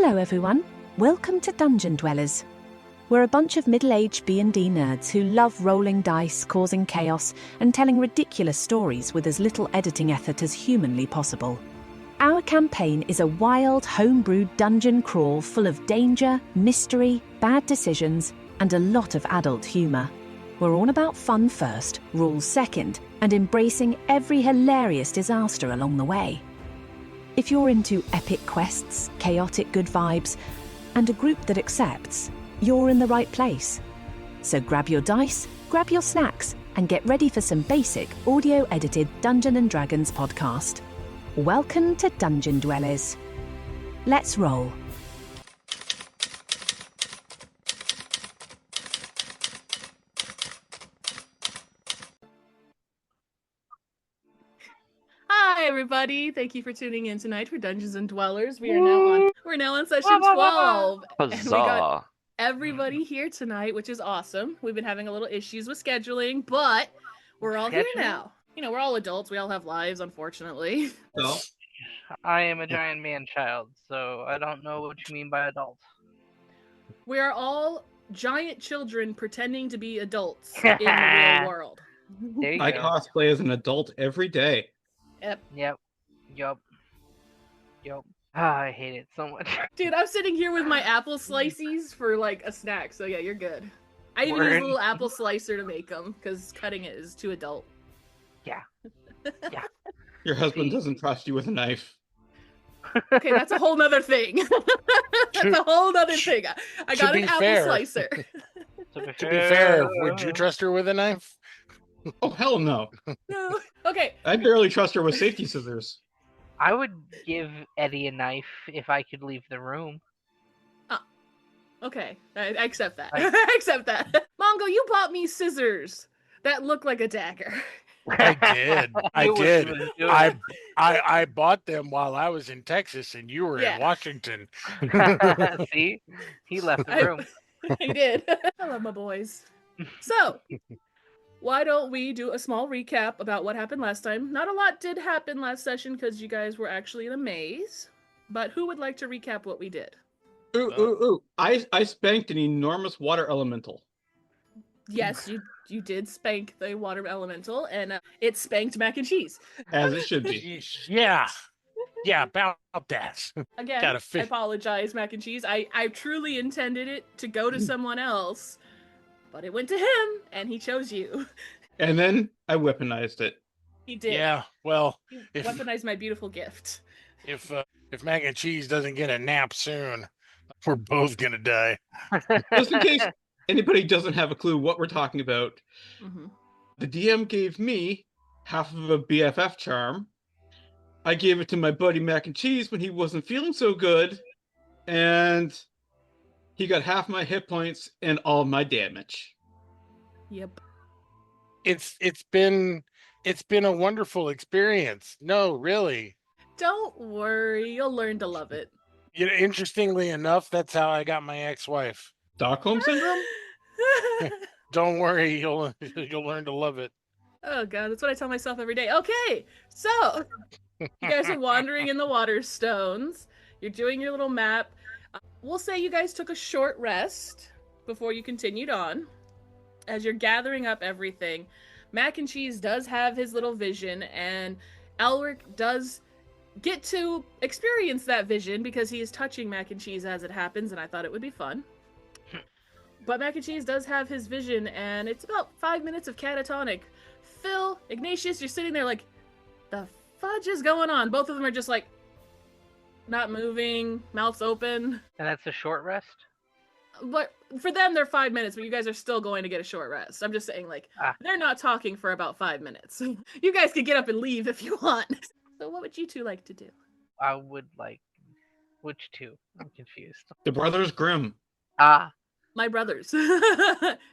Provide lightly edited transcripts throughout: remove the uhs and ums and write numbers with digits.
Hello everyone, welcome to Dungeon Dwellers. We're a bunch of middle-aged B&D nerds who love rolling dice, causing chaos, and telling ridiculous stories with as little editing effort as humanly possible. Our campaign is a wild, homebrewed dungeon crawl full of danger, mystery, bad decisions, and a lot of adult humour. We're all about fun first, rules second, and embracing every hilarious disaster along the way. If you're into epic quests, chaotic good vibes, and a group that accepts, you're in the right place. So grab your dice, grab your snacks, and get ready for some basic audio-edited Dungeons & Dragons podcast. Welcome to Dungeon Dwellers. Let's roll. Hi everybody! Thank you for tuning in tonight for Dungeons and Dwellers. We're now on session 12. And we got everybody here tonight, which is awesome. We've been having a little issues with scheduling, but we're all here now. You know, we're all adults. We all have lives, unfortunately. Well, I am a giant man-child, so I don't know what you mean by adult. We are all giant children pretending to be adults in the real world. I cosplay as an adult every day. Yep. I hate it so much. Dude, I'm sitting here with my apple slices for like a snack, so yeah, you're good. I even use a little apple slicer to make them, because cutting it is too adult. Yeah. Your husband doesn't trust you with a knife. Okay, that's a whole nother thing. That's a whole nother thing. I got an apple slicer. To be fair, would you trust her with a knife? Oh, hell no. No. Okay. I barely trust her with safety scissors. I would give Eddie a knife if I could leave the room. Okay. I accept that. I accept that. Mongo, you bought me scissors that look like a dagger. I did. I bought them while I was in Texas and you were in Washington. See? He left the room. He did. I love my boys. So, why don't we do a small recap about what happened last time? Not a lot did happen last session because you guys were actually in a maze. But who would like to recap what we did? Ooh. I spanked an enormous water elemental. Yes, you did spank the water elemental, and it spanked mac and cheese. As it should be. Yeah, about that. Again, I apologize, mac and cheese. I truly intended it to go to someone else. But it went to him, and he chose you. And then I weaponized it. He did. Yeah, well, he weaponized my beautiful gift. If mac and cheese doesn't get a nap soon, we're both gonna die. Just in case anybody doesn't have a clue what we're talking about, the DM gave me half of a BFF charm. I gave it to my buddy Mac and Cheese when he wasn't feeling so good, and he got half my hit points and all my damage. Yep. It's been a wonderful experience. No, really. Don't worry, you'll learn to love it. You know, interestingly enough, that's how I got my ex-wife. Stockholm syndrome? Don't worry, you'll learn to love it. Oh god, that's what I tell myself every day. Okay, so you guys are wandering in the water stones. You're doing your little map. We'll say you guys took a short rest before you continued on. As you're gathering up everything, Mac and Cheese does have his little vision, and Elric does get to experience that vision because he is touching Mac and Cheese as it happens, and I thought it would be fun. But Mac and Cheese does have his vision, and it's about 5 minutes of catatonic. Phil, Ignatius, you're sitting there like, the fudge is going on? Both of them are just like, not moving, mouths open. And that's a short rest? But for them, they're 5 minutes, but you guys are still going to get a short rest. I'm just saying, like, they're not talking for about 5 minutes. You guys can get up and leave if you want. So what would you two like to do? I would like... Which two? I'm confused. The Brothers Grimm. My brothers.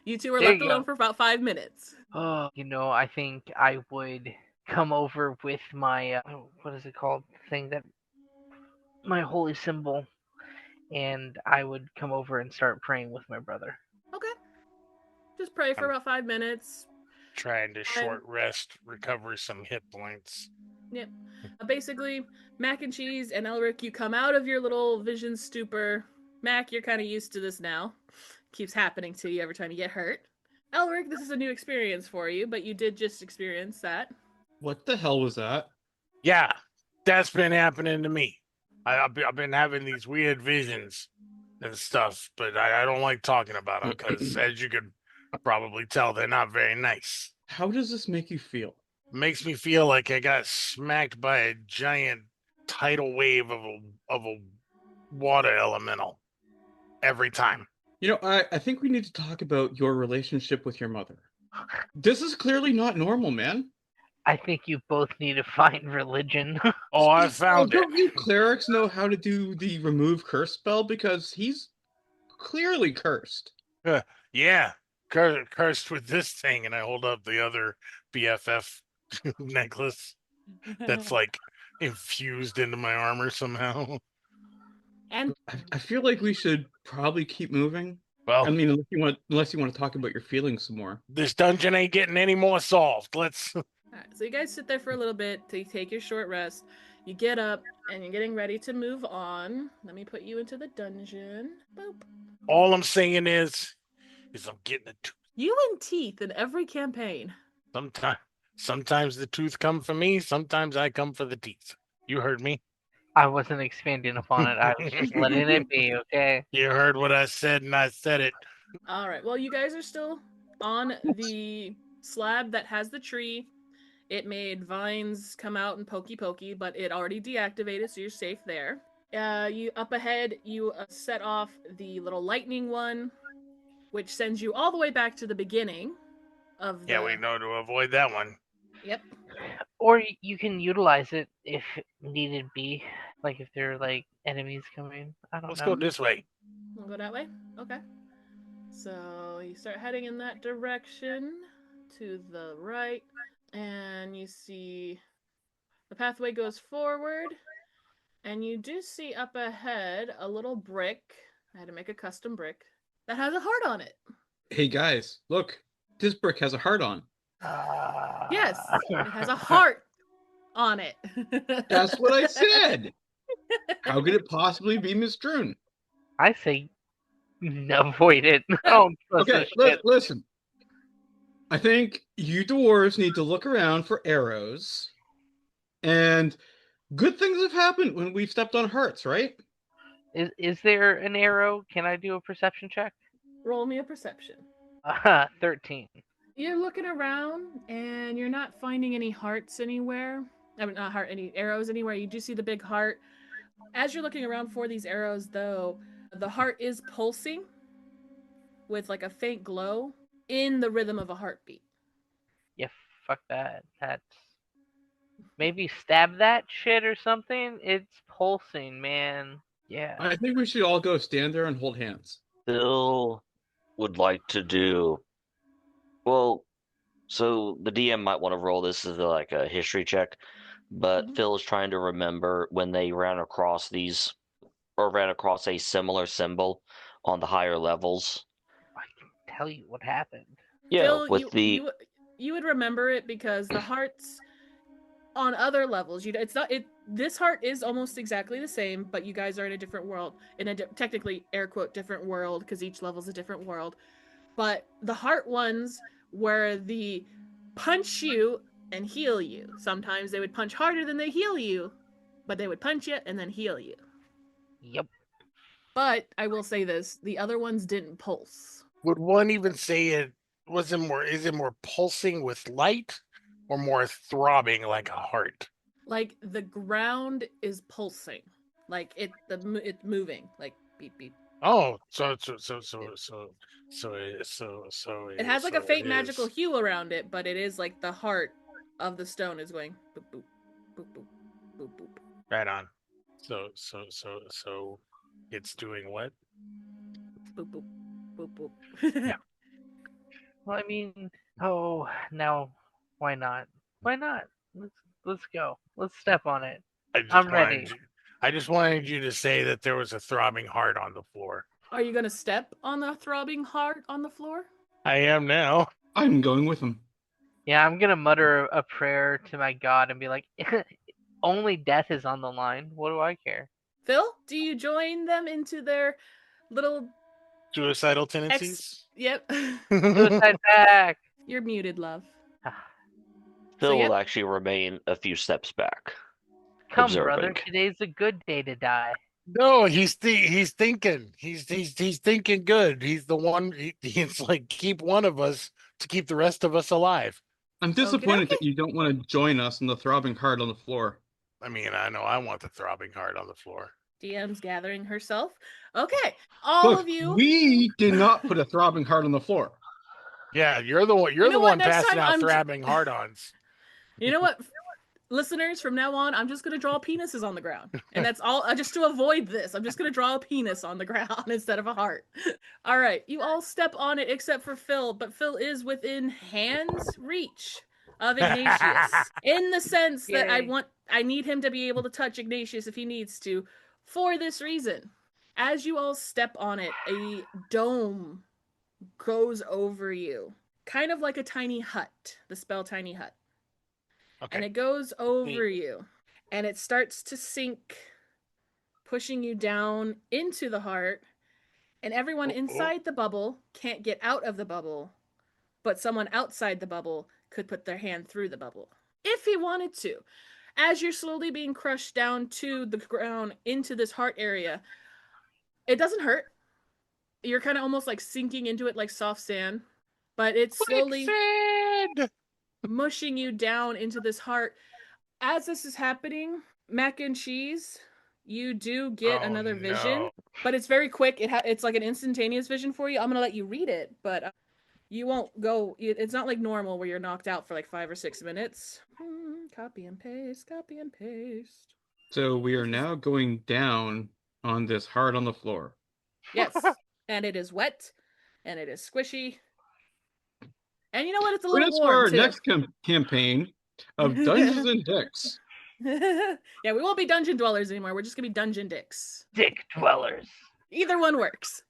You two were left alone for about 5 minutes. Oh, I think I would come over with my... what is it called? Thing that... My holy symbol, and I would come over and start praying with my brother. Okay. Just pray for about 5 minutes. Trying to short rest, recover some hit points. Yep. Basically, Mac and Cheese and Elric, you come out of your little vision stupor. Mac, you're kind of used to this now. Keeps happening to you every time you get hurt. Elric, this is a new experience for you, but you did just experience that. What the hell was that? Yeah, that's been happening to me. I've been having these weird visions and stuff, but I don't like talking about them because, as you could probably tell, they're not very nice. How does this make you feel? It makes me feel like I got smacked by a giant tidal wave of a water elemental every time. You know, I think we need to talk about your relationship with your mother. This is clearly not normal, man. I think you both need to find religion. Oh, I found it. Don't you clerics know how to do the remove curse spell? Because he's clearly cursed. Yeah, cursed with this thing, and I hold up the other BFF necklace that's like infused into my armor somehow. And I feel like we should probably keep moving. Well, I mean, unless you want to talk about your feelings some more. This dungeon ain't getting any more solved. Let's. All right, so you guys sit there for a little bit to take your short rest. You get up and you're getting ready to move on. Let me put you into the dungeon. Boop. All I'm saying is I'm getting a tooth. You and teeth in every campaign. Sometimes the tooth come for me. Sometimes I come for the teeth. You heard me. I wasn't expanding upon it. I was just letting it be, okay? You heard what I said, and I said it. All right. Well, you guys are still on the slab that has the tree. It made vines come out and pokey, but it already deactivated, so you're safe there. You up ahead, you set off the little lightning one, which sends you all the way back to the beginning of the... Yeah, we know to avoid that one. Yep. Or you can utilize it if needed be. Like if there are like enemies coming. I don't know. Let's go this way. We'll go that way? Okay. So you start heading in that direction to the right, and you see the pathway goes forward, and you do see up ahead a little brick. I had to make a custom brick that has a heart on it. Hey guys, look, this brick has a heart on. Yes, it has a heart on it. That's what I said. How could it possibly be misstrewn? I say avoid it. Oh, okay, listen. I think you dwarves need to look around for arrows. And good things have happened when we've stepped on hearts, right? Is there an arrow? Can I do a perception check? Roll me a perception. 13. You're looking around and you're not finding any hearts anywhere. I mean, not any arrows anywhere. You do see the big heart. As you're looking around for these arrows, though, the heart is pulsing with like a faint glow in the rhythm of a heartbeat. Yeah, fuck that. That's... Maybe stab that shit or something? It's pulsing, man. Yeah. I think we should all go stand there and hold hands. Phil would like to do... Well, so the DM might want to roll this as like a history check, but Phil is trying to remember when they ran across these, or ran across a similar symbol on the higher levels. I can tell you what happened. Yeah, Phil, with you would remember it because the hearts on other levels, this heart is almost exactly the same, but you guys are in a different world, in a technically air quote different world, because each level's a different world. But the heart ones were the punch you and heal you. Sometimes they would punch harder than they heal you, but they would punch you and then heal you. Yep. But I will say this, the other ones didn't pulse. Would one even say it wasn't more? Is it more pulsing with light, or more throbbing like a heart? Like the ground is pulsing, like it's moving, like beep beep. Oh, so it has like a faint magical hue around it, but it is like the heart of the stone is going boop boop boop boop boop boop. Right on. So it's doing what? Boop boop boop boop. Yeah. Well, I mean, now why not? Why not? Let's go. Let's step on it. I'm ready. I just wanted you to say that there was a throbbing heart on the floor. Are you gonna step on the throbbing heart on the floor? I am now. I'm going with him. Yeah, I'm gonna mutter a prayer to my god and be like, Only death is on the line. What do I care? Phil, do you join them into their little Suicidal tendencies? Yep. Suicide pact! You're muted, love. Phil So, yep. will actually remain a few steps back. Come, Observing. brother. Today's a good day to die. No, he's thinking. He's thinking good. He's the one. He's like, keep one of us to keep the rest of us alive. I'm disappointed Okey-dokey. that you don't want to join us in the throbbing heart on the floor. I mean, I know I want the throbbing heart on the floor. DM's gathering herself. Okay, all Look, of you. we did not put a throbbing heart on the floor. Yeah, you're the one. You're You know the what? one Next passing time out I'm throbbing hard-ons. You know what? Listeners, from now on, I'm just going to draw penises on the ground. And that's all, just to avoid this. I'm just going to draw a penis on the ground instead of a heart. All right, you all step on it except for Phil, but Phil is within hand's reach of Ignatius. In the sense that Yay. I need him to be able to touch Ignatius if he needs to, for this reason. As you all step on it, a dome goes over you. Kind of like a tiny hut, the spell Tiny Hut. Okay. And it goes over you. And it starts to sink, pushing you down into the heart. And everyone inside the bubble can't get out of the bubble. But someone outside the bubble could put their hand through the bubble. If he wanted to. As you're slowly being crushed down to the ground into this heart area, it doesn't hurt. You're kind of almost like sinking into it like soft sand. But it's slowly mushing you down into this heart. As this is happening, Mac and Cheese, you do get another vision, but it's very quick. It's like an instantaneous vision for you. I'm gonna let you read it, but you won't go. It's not like normal where you're knocked out for like 5 or 6 minutes. Copy and paste. Copy and paste. So we are now going down on this heart on the floor. Yes, and it is wet, and it is squishy, and you know what? It's a But little it's for warm our too. next campaign of Dungeons and Dicks. Yeah, we won't be dungeon dwellers anymore. We're just gonna be dungeon dicks. Dick dwellers. Either one works.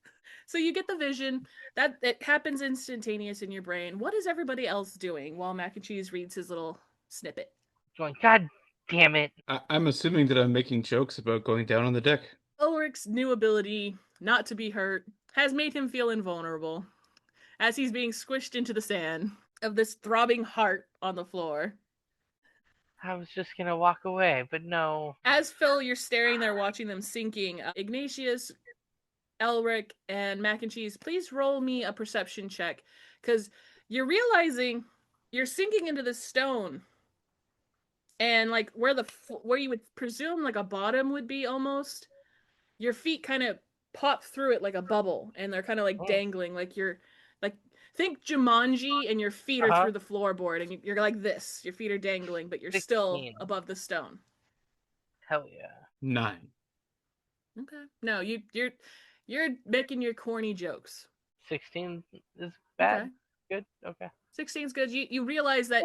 So you get the vision that it happens instantaneous in your brain. What is everybody else doing while Mac and Cheese reads his little snippet? Going, God damn it. I'm assuming that I'm making jokes about going down on the deck. Ulrich's new ability, not to be hurt, has made him feel invulnerable as he's being squished into the sand of this throbbing heart on the floor. I was just gonna walk away, but no. As Phil, you're staring there watching them sinking. Ignatius, Elric, and Mac and Cheese, please roll me a perception check, because you're realizing you're sinking into this stone, and like where you would presume like a bottom would be almost, your feet kind of pop through it like a bubble, and they're kind of like dangling, like you're like, think Jumanji, and your feet are through the floorboard, and you're like this. Your feet are dangling, but you're 16. still above the stone. Hell yeah. 9. Okay. No, you're making your corny jokes. 16 is bad. Okay. Good. Okay. 16's good. You realize that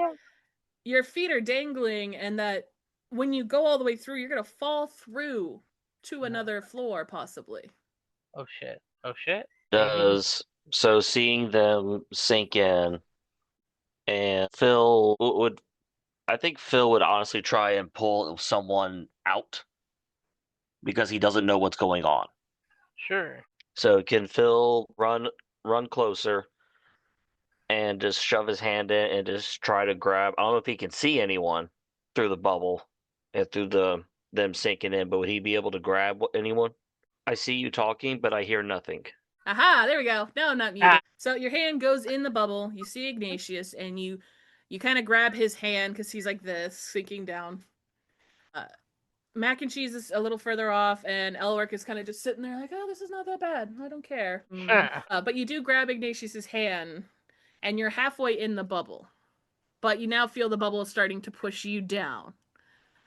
your feet are dangling, and that when you go all the way through, you're gonna fall through to another floor, possibly. Oh shit. Oh shit. So seeing them sink in, and Phil would, I think Phil would honestly try and pull someone out because he doesn't know what's going on. Sure. So can Phil run closer and just shove his hand in and just try to grab? I don't know if he can see anyone through the bubble and through them sinking in, but would he be able to grab anyone? I see you talking, but I hear nothing. Aha, there we go. No, I'm not muted. So your hand goes in the bubble. You see Ignatius, and you kind of grab his hand because he's like this, sinking down. Mac and Cheese is a little further off, and Elric is kind of just sitting there like, oh, this is not that bad. I don't care. But you do grab Ignatius's hand, and you're halfway in the bubble. But you now feel the bubble is starting to push you down.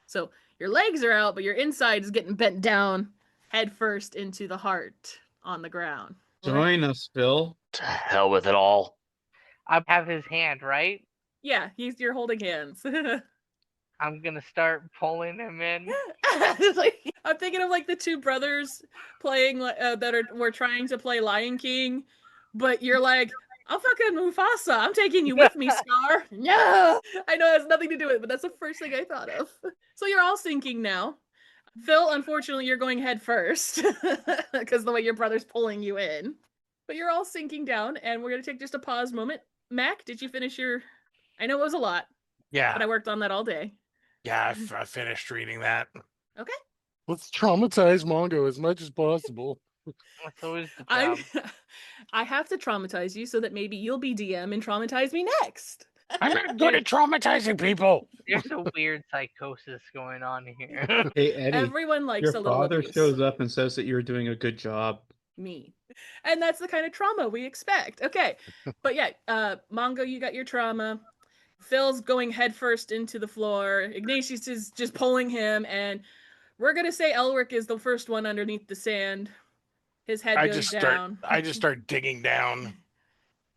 So your legs are out, but your inside is getting bent down head first into the heart on the ground. Join us, Phil. To hell with it all. I have his hand, right? Yeah, you're holding hands. I'm gonna start pulling him in. I'm thinking of like the two brothers playing were trying to play Lion King, but you're like I'm fucking Mufasa. I'm taking you with me, Scar. No, I know it has nothing to do with it, but that's the first thing I thought of. So you're all sinking now. Phil, unfortunately, you're going head first because the way your brother's pulling you in. But you're all sinking down, and we're gonna take just a pause moment. Mac, did you finish your? I know it was a lot, Yeah. but I worked on that all day. Yeah, I finished reading that. Okay. Let's traumatize Mongo as much as possible. That's always the job. I have to traumatize you so that maybe you'll be DM and traumatize me next. I'm not good at traumatizing people. There's a weird psychosis going on here. Hey, Eddie. Everyone likes Your a little father abuse. shows up and says that you're doing a good job. Me. And that's the kind of trauma we expect. Okay. But yeah, Mongo, you got your trauma. Phil's going headfirst into the floor. Ignatius is just pulling him, and we're gonna say Elric is the first one underneath the sand. His head goes down. I just start digging down.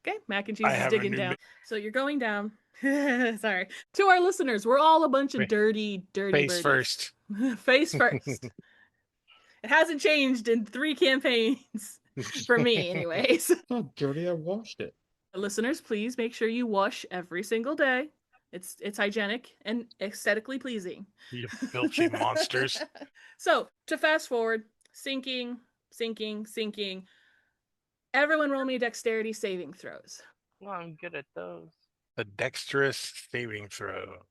Okay, Mac and Cheese is digging down. So you're going down. Sorry. To our listeners, we're all a bunch of dirty face birdies. first. Face first. It hasn't changed in 3 campaigns. For me, anyways. It's not dirty, I washed it. Listeners, please make sure you wash every single day. It's hygienic and aesthetically pleasing. You filthy monsters. So, to fast forward, sinking. Everyone roll me dexterity saving throws. Well, I'm good at those. A dexterous saving throw.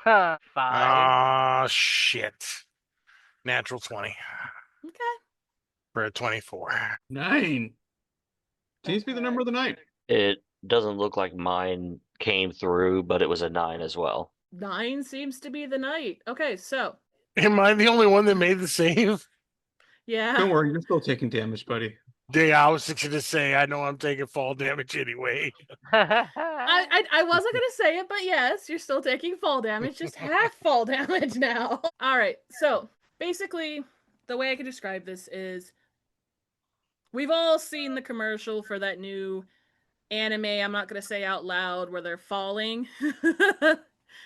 5. Ah, shit. Natural 20 Okay. for a 24. 9. Seems to be the number of the night. It doesn't look like mine came through, but it was a 9 as well. 9 seems to be the night. Okay, so. Am I the only one that made the save? Yeah. Don't worry, you're still taking damage, buddy. Yeah, I was just gonna say I know I'm taking fall damage anyway. I wasn't gonna say it, but yes, you're still taking fall damage, just half fall damage now. All right, so basically, the way I can describe this is, we've all seen the commercial for that new anime. I'm not gonna say out loud where they're falling.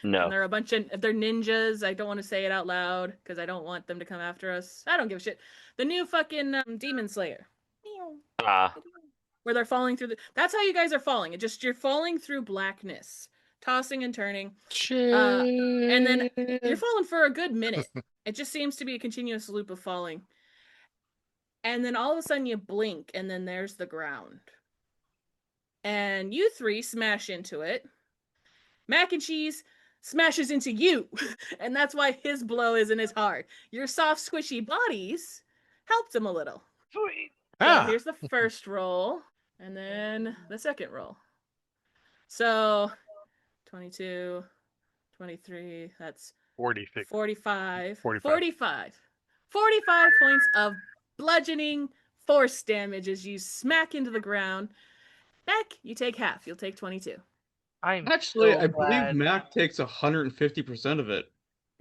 No. And they're a bunch of they're ninjas. I don't want to say it out loud because I don't want them to come after us. I don't give a shit. The new fucking Demon Slayer. Where they're falling through that's how you guys are falling. You're falling through blackness, tossing and turning. And then you're falling for a good minute. It just seems to be a continuous loop of falling. And then all of a sudden you blink, and then there's the ground. And you 3 smash into it. Mac and Cheese smashes into you, and that's why his blow isn't as hard. Your soft, squishy bodies helped him a little. Sweet. So here's the first roll, and then the second roll. So 22, 23, that's 46. 45. 45 points of bludgeoning force damage as you smack into the ground. Mac, you take half. You'll take 22. I glad. believe Mac takes 150% of it.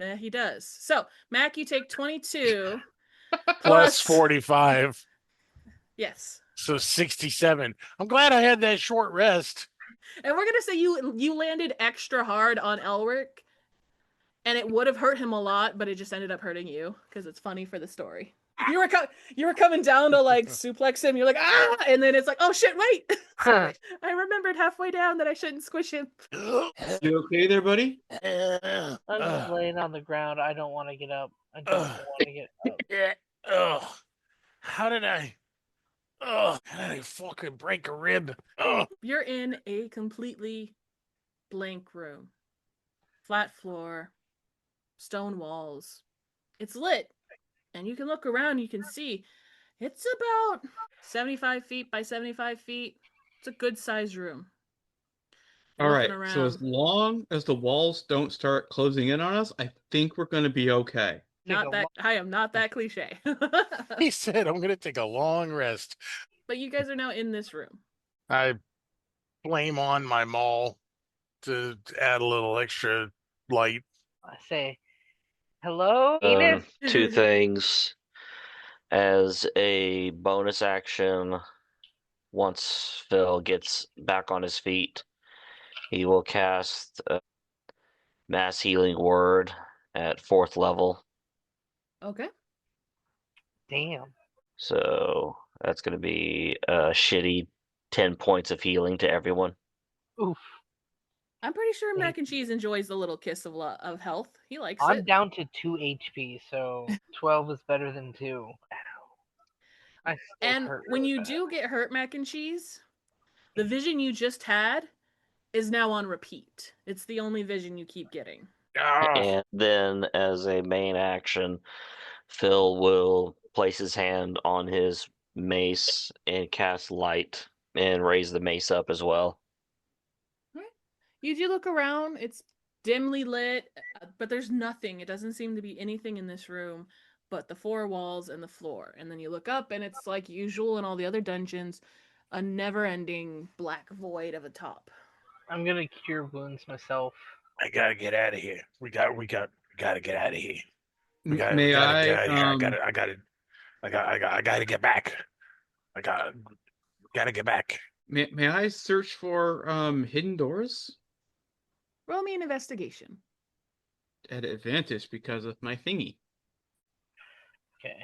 Yeah, he does. So, Mac, you take 22 plus 45. Yes. So 67. I'm glad I had that short rest. And we're gonna say you landed extra hard on Elric, and it would have hurt him a lot, but it just ended up hurting you because it's funny for the story. You were coming down to like suplex him. You're like, ah, and then it's like, oh shit, wait. I remembered halfway down that I shouldn't squish him. You okay there, buddy? I'm just laying on the ground. I don't want to get up. I don't want to get up. How did I fucking break a rib? You're in a completely blank room. Flat floor, stone walls. It's lit. And you can look around, you can see it's about 75 feet by 75 feet. It's a good sized room. All right, so as long as the walls don't start closing in on us, I think we're going to be okay. I am not that cliche. He said, I'm going to take a long rest. But you guys are now in this room. I flame on my maul to add a little extra light. I say, hello, Enos? 2 things. As a bonus action, once Phil gets back on his feet, he will cast a Mass Healing Word at 4th level. Okay. Damn. So that's going to be a shitty 10 points of healing to everyone. Oof. I'm pretty sure Mac and Cheese enjoys the little kiss of health. He likes I'm it. down to 2 HP, so 12 is better than 2. I still And hurt when really you bad. do get hurt, Mac and Cheese, the vision you just had is now on repeat. It's the only vision you keep getting. And then, as a main action, Phil will place his hand on his mace and cast light and raise the mace up as well. You do look around. It's dimly lit, but there's nothing. It doesn't seem to be anything in this room but the four walls and the floor. And then you look up, and it's like usual in all the other dungeons, a never-ending black void of a top. I'm gonna cure wounds myself. I gotta get out of here. We gotta get out of here. We gotta May get I? out of here. I gotta get back. I gotta get back. May I search for hidden doors Roll me an investigation. at advantage because of my thingy? Okay.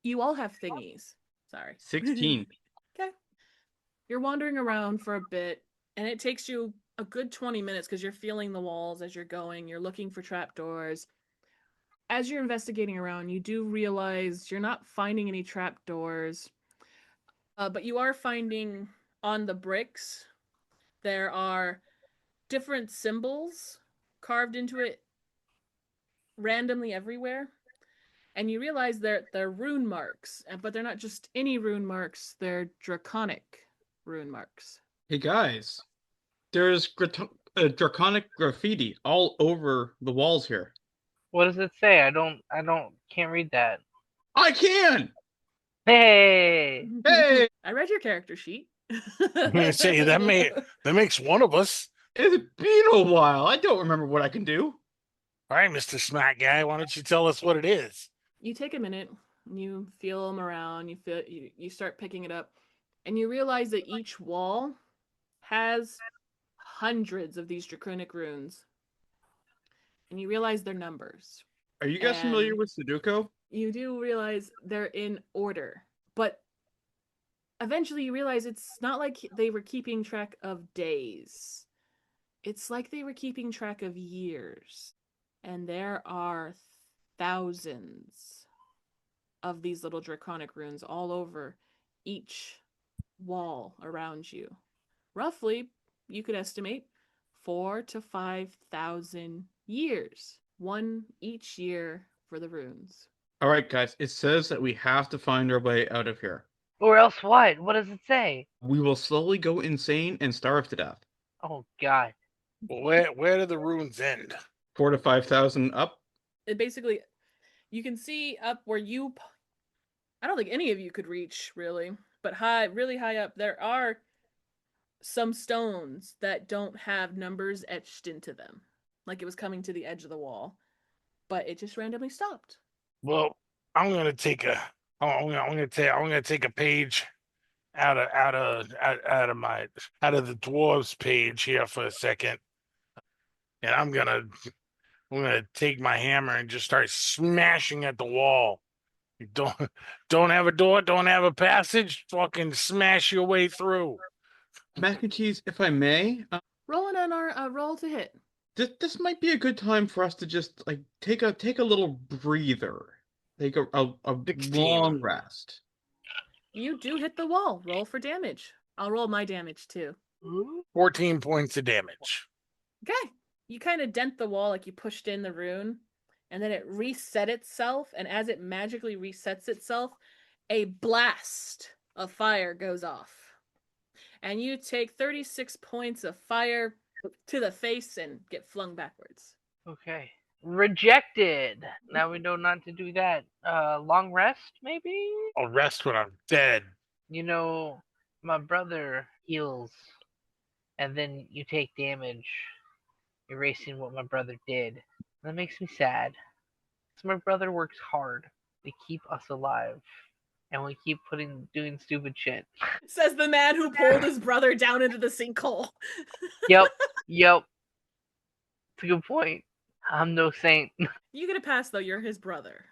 You all have thingies. Sorry. 16. Okay. You're wandering around for a bit, and it takes you a good 20 minutes because you're feeling the walls as you're going. You're looking for trapdoors. As you're investigating around, you do realize you're not finding any trapdoors, but you are finding on the bricks, there are different symbols carved into it randomly everywhere. And you realize they're rune marks, but they're not just any rune marks, they're draconic rune marks. Hey guys, there's draconic graffiti all over the walls here. What does it say? Can't read that. I can! Hey! Hey! I read your character sheet. I'm gonna say that makes one of us. It's been a while. I don't remember what I can do. All right, Mr. Smart Guy, why don't you tell us what it is? You take a minute, you feel them around, you start picking it up, and you realize that each wall has hundreds of these draconic runes. And you realize their numbers. Are you guys familiar with Sudoku? You do realize they're in order, but eventually you realize it's not like they were keeping track of days. It's like they were keeping track of years. And there are thousands of these little draconic runes all over each wall around you. Roughly, you could estimate 4,000 to 5,000 years. One each year for the runes. All right, guys. It says that we have to find our way out of here. Or else what? What does it say? We will slowly go insane and starve to death. Oh, God. Well, where do the runes end? 4,000 to 5,000 up. It basically, you can see up where I don't think any of you could reach, really. But really high up, there are some stones that don't have numbers etched into them. Like it was coming to the edge of the wall. But it just randomly stopped. Well, I'm gonna take a page out of the dwarves page here for a second, and I'm gonna take my hammer and just start smashing at the wall. You don't have a door, don't have a passage, fucking smash your way through. Mac and Cheese, if I may. Rolling on our roll to hit. This might be a good time for us to just like take a little breather, take a 16. long rest. You do hit the wall. Roll for damage. I'll roll my damage too. 14 points of damage. Okay. You kind of dent the wall like you pushed in the rune, and then it reset itself, and as it magically resets itself, a blast of fire goes off. And you take 36 points of fire to the face and get flung backwards. Okay. Rejected. Now we know not to do that. Long rest, maybe? I'll rest when I'm dead. You know, my brother heals, and then you take damage, erasing what my brother did. That makes me sad. So my brother works hard to keep us alive, and we keep doing stupid shit. Says the man who pulled his brother down into the sinkhole. Yep. It's a good point. I'm no saint. You get a pass though. You're his brother.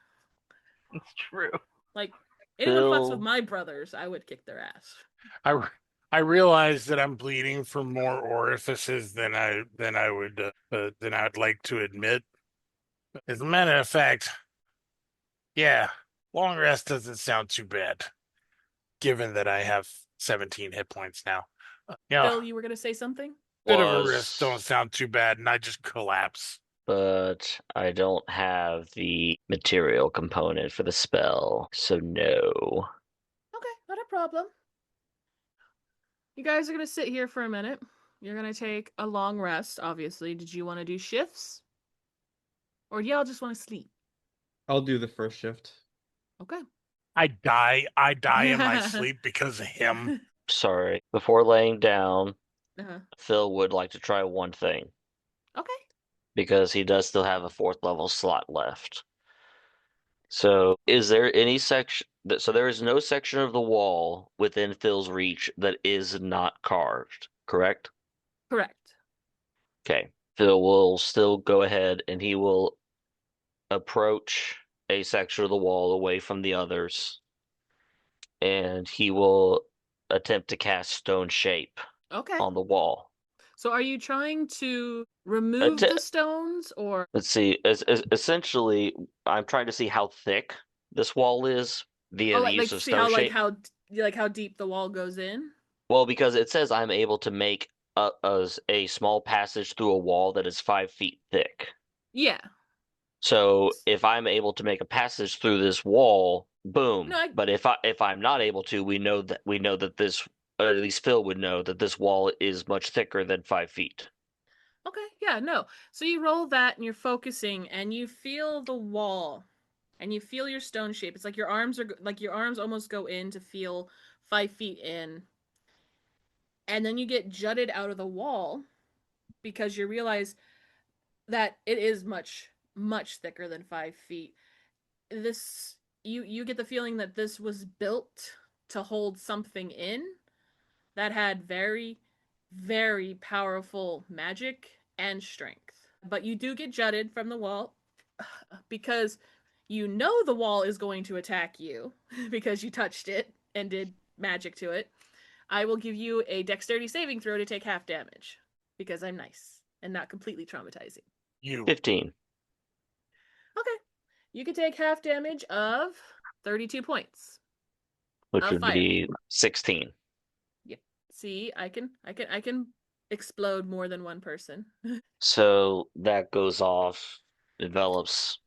It's true. Like anyone fucks Bill. with my brothers, I would kick their ass. I realize that I'm bleeding from more orifices than I'd like to admit. As a matter of fact, yeah, long rest doesn't sound too bad, given that I have 17 hit points now. Phil, you were going to say something? Bit of a rest don't sound too bad, and I just collapse. But I don't have the material component for the spell, so no. Okay, not a problem. You guys are going to sit here for a minute. You're going to take a long rest, obviously. Did you want to do shifts? Or do y'all just want to sleep? I'll do the first shift. Okay. I die in my sleep because of him. Sorry. Before laying down, Uh-huh. Phil would like to try one thing. Okay. Because he does still have a 4th level slot left. So, is there any section so there is no section of the wall within Phil's reach that is not carved, correct? Correct. Okay. Phil will still go ahead and he will approach a section of the wall away from the others, and he will attempt to cast Stone Shape on the wall. So are you trying to remove the stones, or? Let's see. Essentially, I'm trying to see how thick this wall is via the use of Stone Shape. How deep the wall goes in? Well, because it says I'm able to make a small passage through a wall that is 5 feet thick. Yeah. So if I'm able to make a passage through this wall, boom. No, But if I'm not able to, we know that this, or at least Phil would know that this wall is much thicker than 5 feet. Okay, yeah, no. So you roll that and you're focusing and you feel the wall and you feel your stone shape. It's like your arms almost go in to feel 5 feet in. And then you get jutted out of the wall because you realize that it is much, much thicker than 5 feet. You get the feeling that this was built to hold something in that had very, very powerful magic and strength. But you do get jutted from the wall because you know the wall is going to attack you because you touched it and did magic to it. I will give you a dexterity saving throw to take half damage because I'm nice and not completely traumatizing. 15. Okay. You can take half damage of 32 points. Which would be 16. Yep. See, I can explode more than one person. So that goes off, develops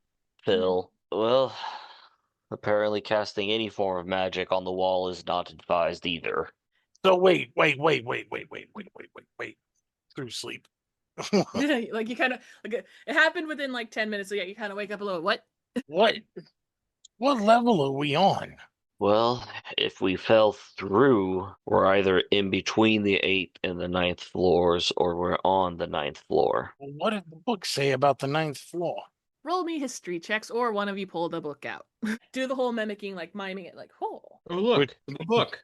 Phil. Well, apparently casting any form of magic on the wall is not advised either. So wait. Through sleep. Like you kind of it happened within like 10 minutes, so yeah, you kind of wake up a little. What level are we on? Well, if we fell through, we're either in between the 8th and the 9th floors, or we're on the 9th floor. What did the book say about the 9th floor? Roll me history checks, or one of you pull the book out. Do the whole mimicking, like miming it, like, oh look, the book.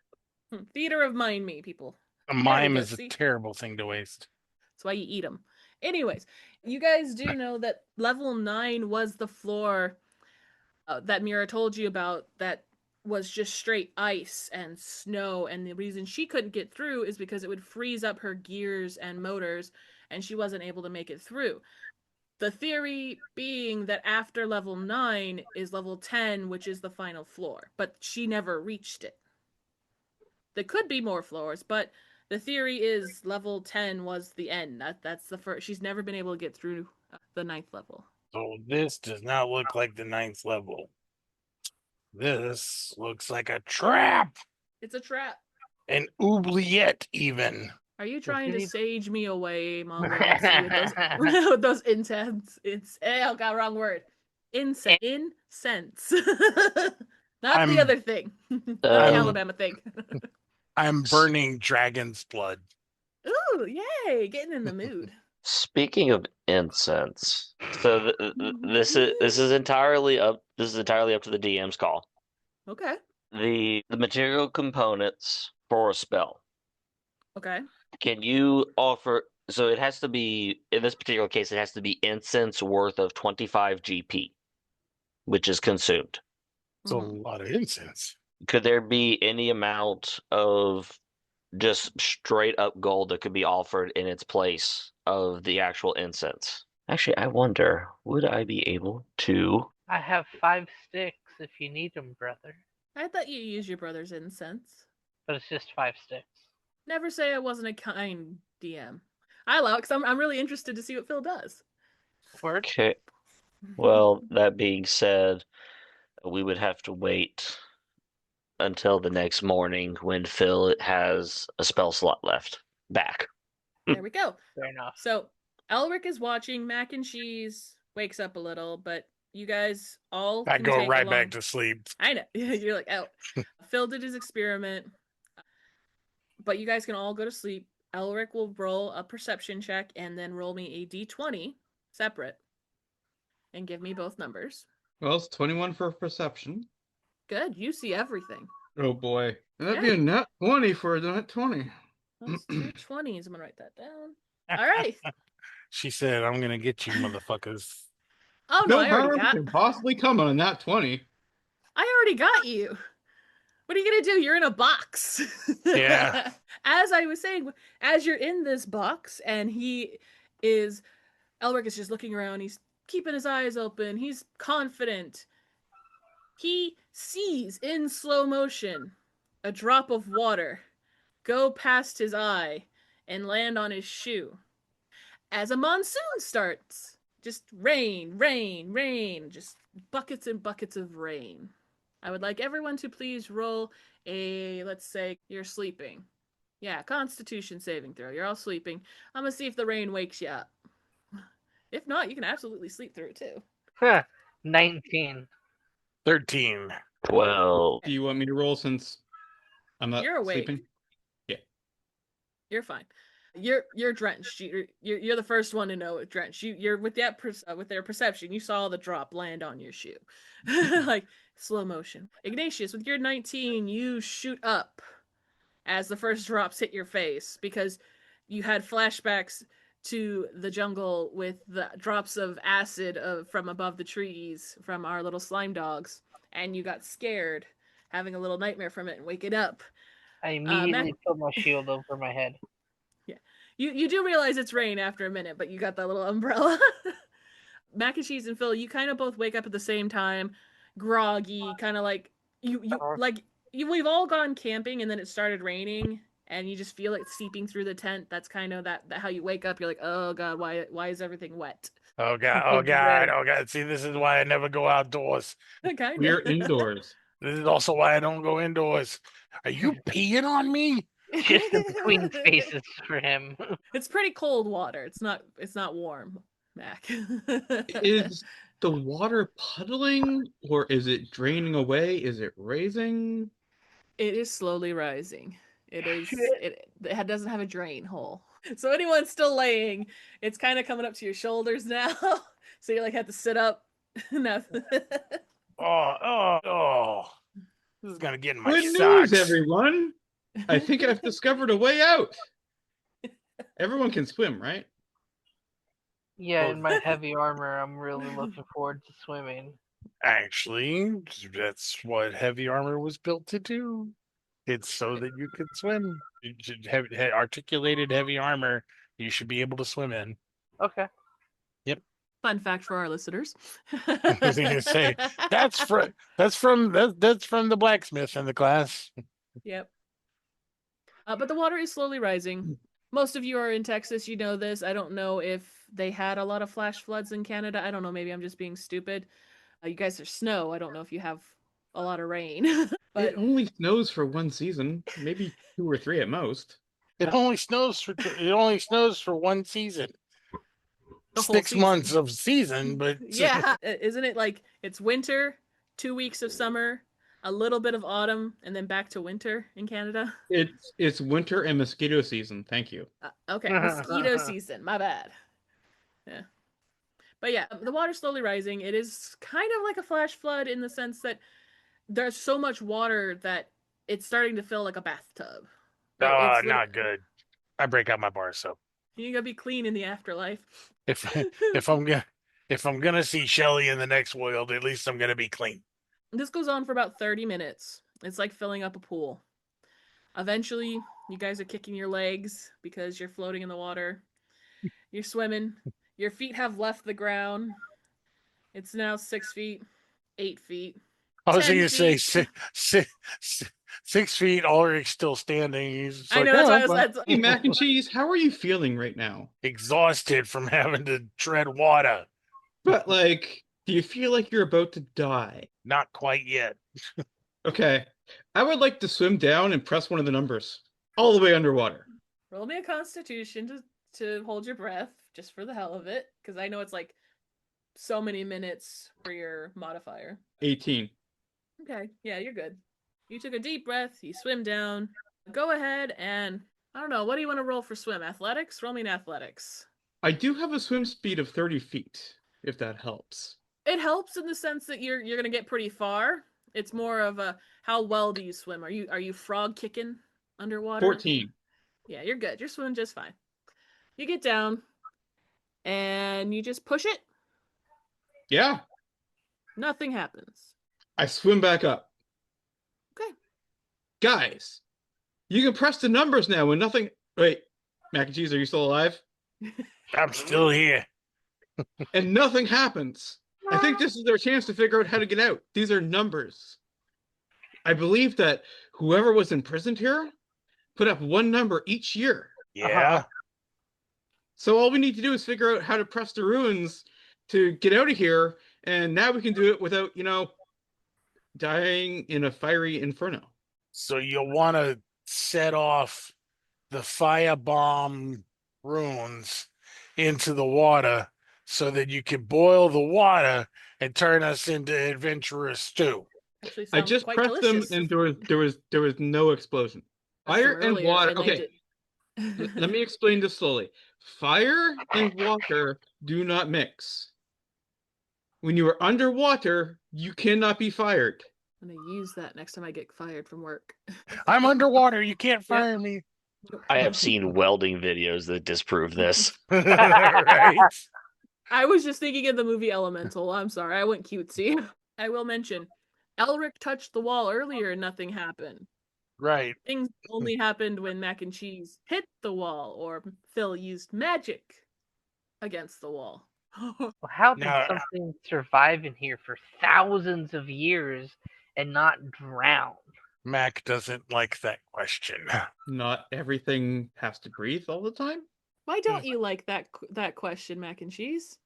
Theater of mind me, people. A mime is a terrible thing to waste. That's why you eat them. Anyways, you guys do know that level 9 was the floor that Mira told you about that was just straight ice and snow, and the reason she couldn't get through is because it would freeze up her gears and motors, and she wasn't able to make it through. The theory being that after level 9 is level 10, which is the final floor, but she never reached it. There could be more floors, but the theory is level 10 was the end. That's the first. She's never been able to get through the 9th level. So this does not look like the 9th level. This looks like a trap. It's a trap. An oubliette, even. Are you trying to sage me away, Mongo? with those incense? I got wrong word. Incense. Not the other thing. Not the Alabama thing. I'm burning dragon's blood. Ooh, yay! Getting in the mood. Speaking of incense, so this is entirely up. This is entirely up to the DM's call. Okay. The material components for a spell. Okay. Can you offer? So it has to be, in this particular case, it has to be incense worth of 25 GP, which is consumed. It's a lot of incense. Could there be any amount of just straight up gold that could be offered in its place of the actual incense. Actually, I wonder, would I be able to? I have 5 sticks if you need them, brother. I thought you used your brother's incense. But it's just 5 sticks. Never say I wasn't a kind DM. I allow it because I'm really interested to see what Phil does. Word? Okay. Well, that being said, we would have to wait until the next morning when Phil has a spell slot left. Back. There we go. Fair enough. So Elric is watching. Mac and Cheese wakes up a little, but you guys all I can go take right along. back to sleep. I know. You're like out. Phil did his experiment, but you guys can all go to sleep. Elric will roll a perception check and then roll me a d20 separate and give me both numbers. Well, it's 21 for perception. Good. You see everything. Oh boy. That'd be a nat 20 for a nat 20. That's 2 20s. I'm going to write that down. All right. She said, I'm going to get you, motherfuckers. Oh, no, No I already harm got. can possibly come on a nat 20. I already got you. What are you going to do? You're in a box. Yeah. As I was saying, as you're in this box and Elric is just looking around. He's keeping his eyes open. He's confident. He sees in slow motion a drop of water go past his eye and land on his shoe. As a monsoon starts, just rain, rain, rain, just buckets and buckets of rain. I would like everyone to please roll let's say you're sleeping. Yeah, Constitution saving throw. You're all sleeping. I'm going to see if the rain wakes you up. If not, you can absolutely sleep through it too. 19. 13. 12. Do you want me to roll since I'm not You're awake. sleeping? Yeah. You're fine. You're drenched. You're the first one to know it drenched. You're with their perception. You saw the drop land on your shoe, like slow motion. Ignatius, with your 19, you shoot up as the first drops hit your face because you had flashbacks to the jungle with the drops of acid from above the trees from our little slime dogs, and you got scared, having a little nightmare from it and waking up. I immediately put my shield over my head. Yeah. You do realize it's rain after a minute, but you got that little umbrella. Mac and Cheese and Phil, you kind of both wake up at the same time, groggy, kind of like we've all gone camping and then it started raining and you just feel it seeping through the tent. That's kind of that how you wake up. You're like, oh god, why is everything wet? Oh god, oh god, oh god. See, this is why I never go outdoors. Kinda. We're indoors. This is also why I don't go indoors. Are you peeing on me? Just in between spaces for him. It's pretty cold water. It's not warm, Mac. Is the water puddling or is it draining away? Is it raising? It is slowly rising. It doesn't have a drain hole. So anyone's still laying, it's kind of coming up to your shoulders now. So you like have to sit up. No. Oh. This is gonna get in my Good socks. news, everyone. I think I've discovered a way out. Everyone can swim, right? Yeah, in my heavy armor, I'm really looking forward to swimming. Actually, that's what heavy armor was built to do. It's so that you could swim. You should have articulated heavy armor. You should be able to swim in. Okay. Fun fact for our listeners. I was going to say that's from the blacksmith in the class. Yep. But the water is slowly rising. Most of you are in Texas. You know this. I don't know if they had a lot of flash floods in Canada. I don't know. Maybe I'm just being stupid. You guys are snow. I don't know if you have a lot of rain. But it only snows for one season, maybe 2 or 3 at most. It only snows for one season. The whole 6 season. months of season, but yeah, isn't it like it's winter, 2 weeks of summer, a little bit of autumn, and then back to winter in Canada? It's winter and mosquito season. Thank you. Okay, mosquito season. My bad. Yeah. But yeah, the water's slowly rising. It is kind of like a flash flood in the sense that there's so much water that it's starting to feel like a bathtub. Not good. I break out my bar soap. You're gonna be clean in the afterlife. If I'm gonna see Shelly in the next world, at least I'm gonna be clean. This goes on for about 30 minutes. It's like filling up a pool. Eventually, You guys are kicking your legs because you're floating in the water. You're swimming. Your feet have left the ground. It's now 6 feet, 8 feet. I was 10 going to say feet. 6 feet. Ulrich's still standing. He's I like, know, that's "Oh, why I was that's, Hey, Mac and Cheese, how are you feeling right now? exhausted from having to tread water." But, like, do you feel like you're about to die? Not quite yet. Okay. I would like to swim down and press one of the numbers all the way underwater. roll me a constitution to hold your breath, just for the hell of it, because I know it's like so many minutes for your modifier. 18. Okay, yeah, you're good. You took a deep breath, you swim down. Go ahead and, I don't know, what do you want to roll for swim? Athletics? Roll me an athletics. I do have a swim speed of 30 feet, if that helps. It helps in the sense that you're gonna get pretty far. It's more of a, how well do you swim? Are you frog kicking underwater? 14. Yeah, you're good. You're swimming just fine. You get down and you just push it. Yeah. Nothing happens. I swim back up. Okay. Guys, you can press the numbers now when nothing. Wait, Mac and Cheese, are you still alive? I'm still here. And nothing happens. I think this is their chance to figure out how to get out. These are numbers. I believe that whoever was imprisoned here put up one number each year. Yeah. So all we need to do is figure out how to press the runes to get out of here, and now we can do it without, dying in a fiery inferno. So you'll want to set off the firebomb runes into the water so that you can boil the water and turn us into adventurous stew. Actually, I sounds just quite pressed delicious. them, and there was no explosion. Fire and water. Okay, let me explain this slowly. Fire and water do not mix. When you are underwater, you cannot be fired. I'm gonna use that next time I get fired from work. I'm underwater. You can't fire me. I have seen welding videos that disprove this. Right? I was just thinking of the movie Elemental. I'm sorry, I went cutesy. I will mention, Elric touched the wall earlier and nothing happened. Right. Things only happened when Mac and Cheese hit the wall or Phil used magic against the wall. Well, how did Now- something survive in here for thousands of years and not drown? Mac doesn't like that question. Not everything has to breathe all the time. Why don't you like that question, Mac and Cheese?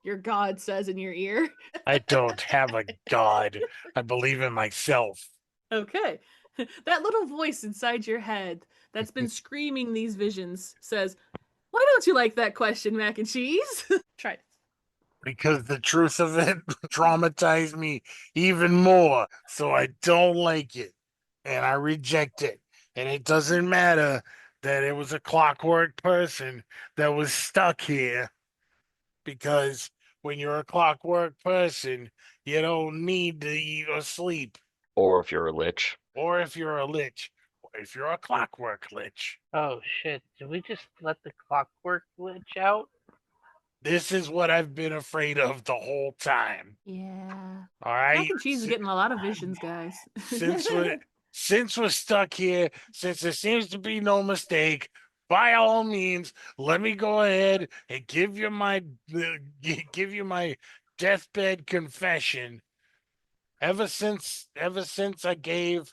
Your god says in your ear. I don't have a god. I believe in myself. Okay. That little voice inside your head that's been screaming these visions says, why don't you like that question, Mac and Cheese? Try it. Because the truth of it traumatized me even more. So I don't like it. And I reject it. And it doesn't matter that it was a clockwork person that was stuck here. Because when you're a clockwork person, you don't need to eat or sleep. Or if you're a lich. Or if you're a lich. Or if you're a clockwork lich. Oh shit, did we just let the clockwork glitch out? This is what I've been afraid of the whole time. Yeah. All right. Mac and Cheese is getting a lot of visions, guys. Since we're stuck here, since there seems to be no mistake, by all means, let me go ahead and give you my deathbed confession. Ever since I gave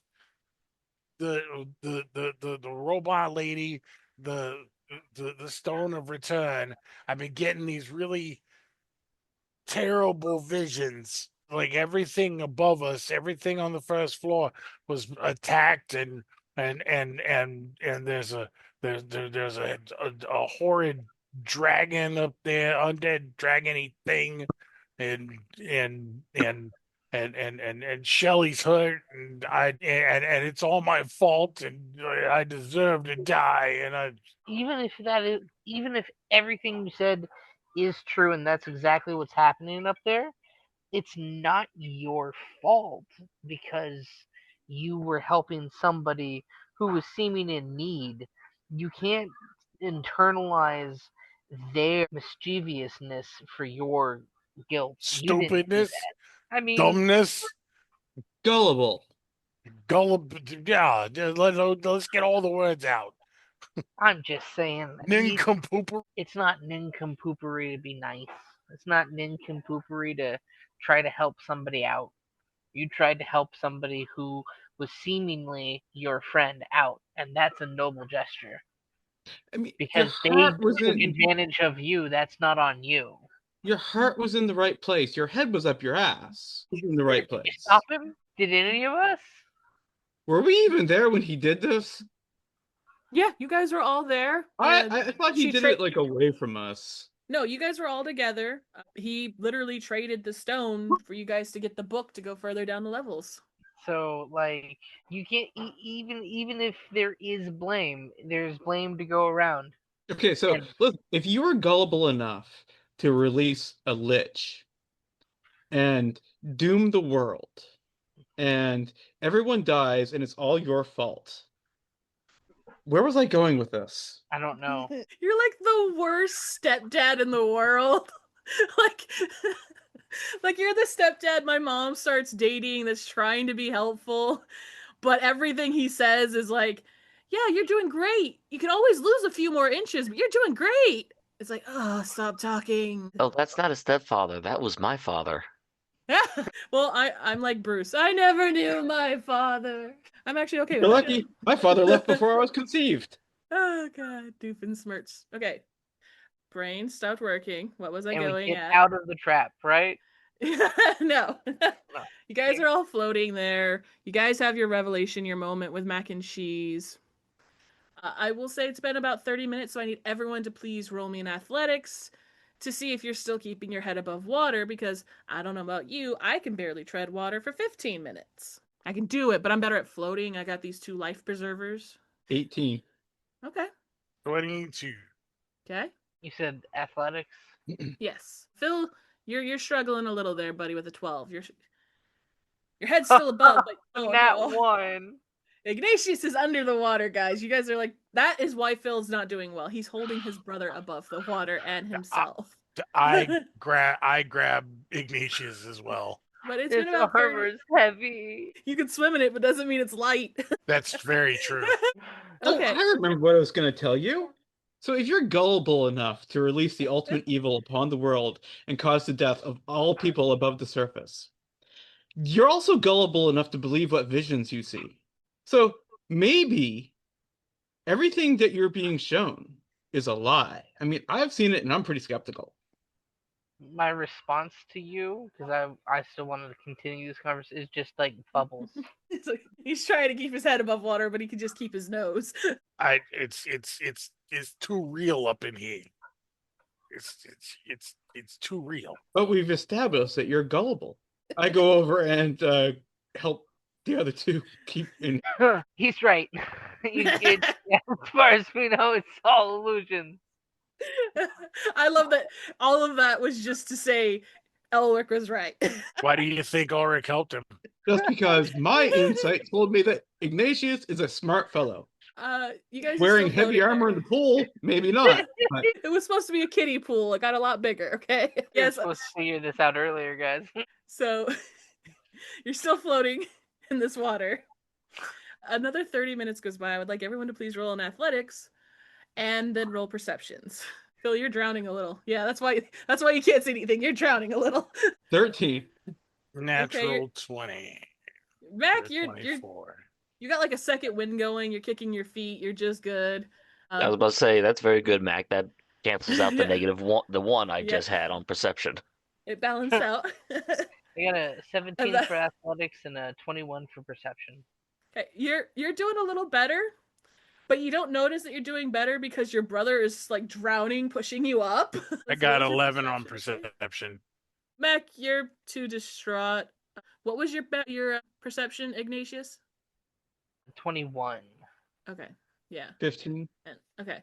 the robot lady the stone of return, I've been getting these really terrible visions. Like everything above us, everything on the first floor was attacked, and there's a horrid dragon up there, undead dragony thing, and Shelly's hurt, and it's all my fault, and I deserve to die, and Even if everything you said is true and that's exactly what's happening up there, it's not your fault because you were helping somebody who was seeming in need. You can't internalize their mischievousness for your guilt. You didn't do stupidness, that. I mean, dumbness. Gullible. Gullible. Yeah, let's get all the words out. I'm just saying. Nincompooper. It's not nincompoopery to be nice. It's not nincompoopery to try to help somebody out. You tried to help somebody who was seemingly your friend out, and that's a noble gesture. I mean, Because they took advantage of you, that's not on you. Your heart was in the right place. Your head was up your ass. It was in the right place. Did you stop him? Did any of us? Were we even there when he did this? Yeah, you guys were all there. I thought he did it like away from us. No, you guys were all together. He literally traded the stone for you guys to get the book to go further down the levels. So, like, you can't even if there is blame, there's blame to go around. Okay, so look, if you were gullible enough to release a lich and doom the world, and everyone dies, and it's all your fault, where was I going with this? I don't know. You're like the worst stepdad in the world. like you're the stepdad my mom starts dating that's trying to be helpful, but everything he says is like, yeah, you're doing great. You can always lose a few more inches, but you're doing great. It's like, oh, stop talking. Oh, that's not a stepfather. That was my father. Well, I'm like Bruce. I never knew my father. I'm actually okay with You're that. lucky. My father left before I was conceived. Oh god, Doofenshmirtz. Okay. Brain stopped working. What was I and going we get at? Out of the trap, right? No. You guys are all floating there. You guys have your revelation, your moment with mac and cheese. I will say it's been about 30 minutes, so I need everyone to please roll me in athletics to see if you're still keeping your head above water, because I don't know about you, I can barely tread water for 15 minutes. I can do it, but I'm better at floating. I got these 2 life preservers. 18. Okay. 22. Okay. You said athletics? Yes. Phil, you're struggling a little there, buddy, with a 12. Your head's still above, but no. 1. Ignatius is under the water, guys. You guys are like, that is why Phil's not doing well. He's holding his brother above the water and himself. I grab Ignatius as well. But it's been about armor's heavy. You can swim in it, but doesn't mean it's light. That's very true. Okay. Oh, I remember what I was going to tell you. So if you're gullible enough to release the ultimate evil upon the world and cause the death of all people above the surface, you're also gullible enough to believe what visions you see. So maybe everything that you're being shown is a lie. I mean, I've seen it and I'm pretty skeptical. My response to you, because I still wanted to continue this conversation, is just like bubbles. It's like he's trying to keep his head above water, but he can just keep his nose. It's too real up in here. It's too real. But we've established that you're gullible. I go over and help the other 2 keep in. He's right. As far as we know, it's all illusions. I love that all of that was just to say Elric was right. Why do you think Ulrich helped him? Just because my insight told me that Ignatius is a smart fellow. You guys wearing heavy armor in the pool, maybe not. But... It was supposed to be a kiddie pool. It got a lot bigger, okay? You're supposed to figure this out earlier, guys. So you're still floating in this water. Another 30 minutes goes by. I would like everyone to please roll in athletics and then roll perceptions. Phil, you're drowning a little. Yeah, that's why you can't see anything. You're drowning a little. 13. Natural 20. Mac, you got like a second wind going. You're kicking your feet. You're just good. I was about to say that's very good, Mac. That cancels out the negative one, the one I just had on perception. It balanced out. I got a 17 for athletics and a 21 for perception. Okay, you're doing a little better, but you don't notice that you're doing better because your brother is like drowning, pushing you up. I got 11 on perception. Mac, you're too distraught. What was your perception, Ignatius? 21. Okay, yeah. 15. Okay.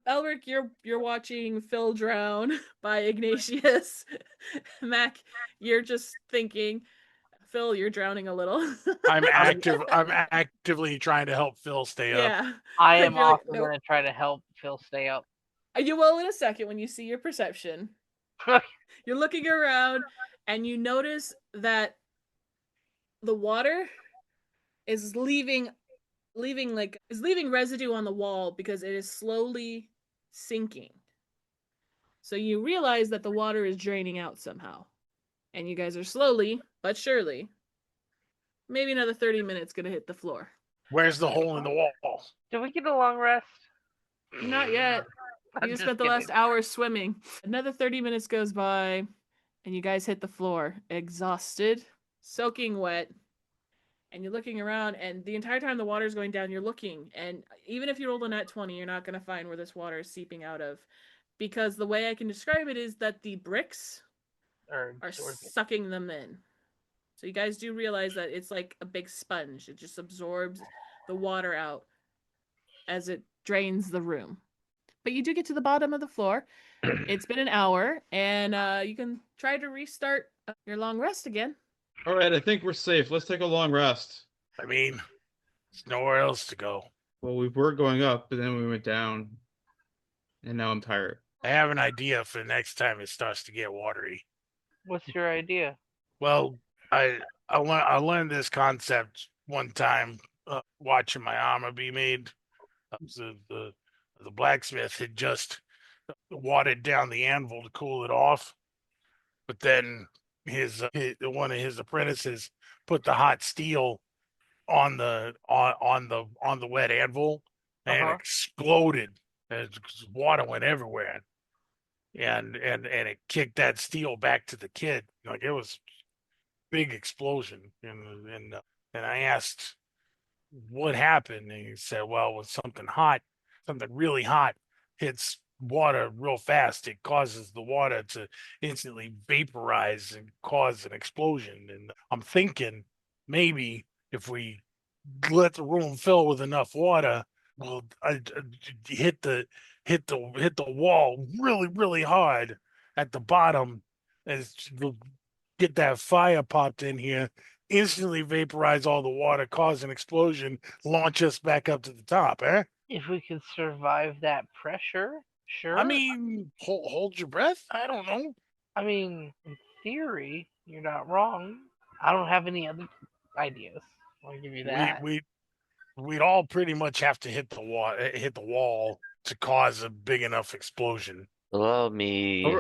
Elric, you're watching Phil drown by Ignatius. Mac, you're just thinking. Phil, you're drowning a little. I'm actively trying to help Phil stay up. Yeah. I am also going to try to help Phil stay up. You will in a second when you see your perception. You're looking around and you notice that the water is leaving residue on the wall because it is slowly sinking. So you realize that the water is draining out somehow. And you guys are slowly, but surely, maybe another 30 minutes gonna hit the floor. Where's the hole in the wall? Did we get a long rest? Not yet. You just spent the last hour swimming. Another 30 minutes goes by, and you guys hit the floor, exhausted, soaking wet, and you're looking around, and the entire time the water's going down, you're looking, and even if you rolled a nat 20, you're not going to find where this water is seeping out of, because the way I can describe it is that the bricks are sucking them in. So you guys do realize that it's like a big sponge. It just absorbs the water out as it drains the room. But you do get to the bottom of the floor. It's been an hour, and you can try to restart your long rest again. All right, I think we're safe. Let's take a long rest. I mean, there's nowhere else to go. Well, we were going up, but then we went down, and now I'm tired. I have an idea for the next time it starts to get watery. What's your idea? Well, I learned this concept one time watching my armor be made. The blacksmith had just watered down the anvil to cool it off, but then one of his apprentices put the hot steel on the wet anvil, and it exploded. And water went everywhere, and it kicked that steel back to the kid. Like, it was a big explosion, and I asked what happened, and he said, well, when something really hot hits water real fast, it causes the water to instantly vaporize and cause an explosion. And I'm thinking maybe if we let the room fill with enough water, we'll hit the wall really, really hard at the bottom, and we'll get that fire popped in here, instantly vaporize all the water, cause an explosion, launch us back up to the top, eh? If we could survive that pressure, sure. I mean, hold your breath. I don't know. I mean, in theory, you're not wrong. I don't have any other ideas. I'll give you that. We'd all pretty much have to hit the wall to cause a big enough explosion. Allow me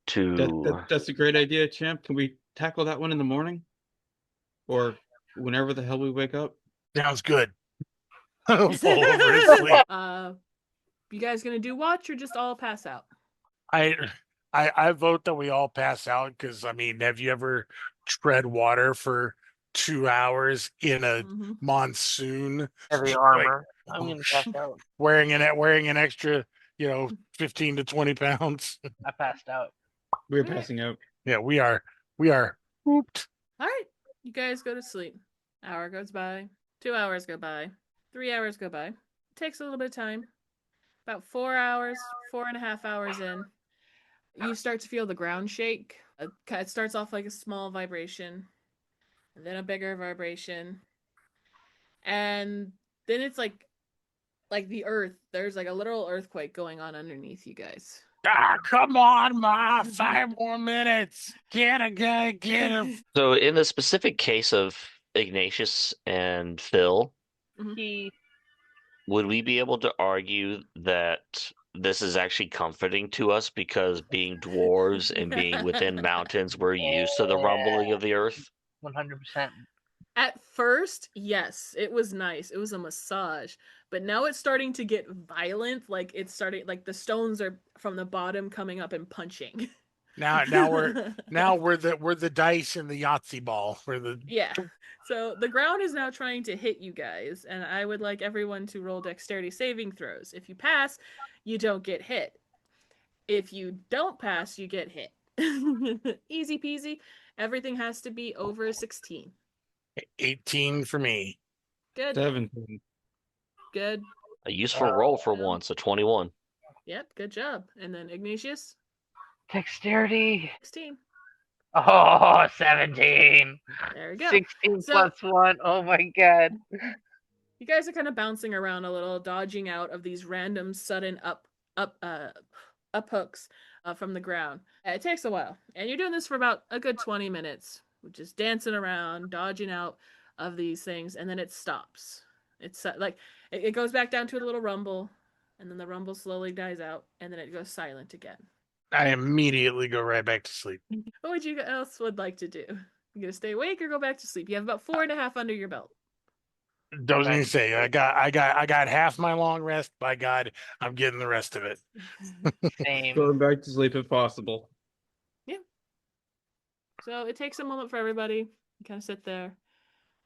to. That's a great idea, champ. Can we tackle that one in the morning, or whenever the hell we wake up? Sounds good. Fall over and sleep. You guys gonna do watch or just all pass out? I vote that we all pass out, because I mean, have you ever tread water for 2 hours in a monsoon? Heavy armor. I'm gonna pass out. Wearing an extra, 15 to 20 pounds. I passed out. We're passing out. Yeah, we are whooped. All right, you guys go to sleep. Hour goes by. 2 hours go by. 3 hours go by. It takes a little bit of time. About 4 hours, 4.5 hours in, you start to feel the ground shake. It starts off like a small vibration, and then a bigger vibration, and then it's like the earth. There's like a literal earthquake going on underneath you guys. Come on, Ma! 5 more minutes. Get him. So, in the specific case of Ignatius and Phil, would we be able to argue that this is actually comforting to us because being dwarves and being within mountains, we're used to the rumbling of the earth? 100%. At first, yes, it was nice. It was a massage. But now it's starting to get violent. Like, it's starting, like the stones are from the bottom coming up and punching. Now we're the dice in the Yahtzee ball. Yeah. So the ground is now trying to hit you guys, and I would like everyone to roll dexterity saving throws. If you pass, you don't get hit. If you don't pass, you get hit. Easy peasy. Everything has to be over 16. 18 for me. Good. 17. Good. A useful roll for once, a 21. Yep, good job. And then Ignatius? Dexterity. 16. Oh, 17. There we go. 16 plus 1. Oh my god. You guys are kind of bouncing around a little, dodging out of these random sudden up hooks from the ground. It takes a while. And you're doing this for about a good 20 minutes, just dancing around, dodging out of these things, and then it stops. It's like it goes back down to a little rumble, and then the rumble slowly dies out, and then it goes silent again. I immediately go right back to sleep. What would you else would like to do? You gonna stay awake or go back to sleep? You have about 4.5 under your belt. Doesn't even say I got half my long rest. By God, I'm getting the rest of it. Same. Going back to sleep if possible. Yeah. So it takes a moment for everybody. You kind of sit there.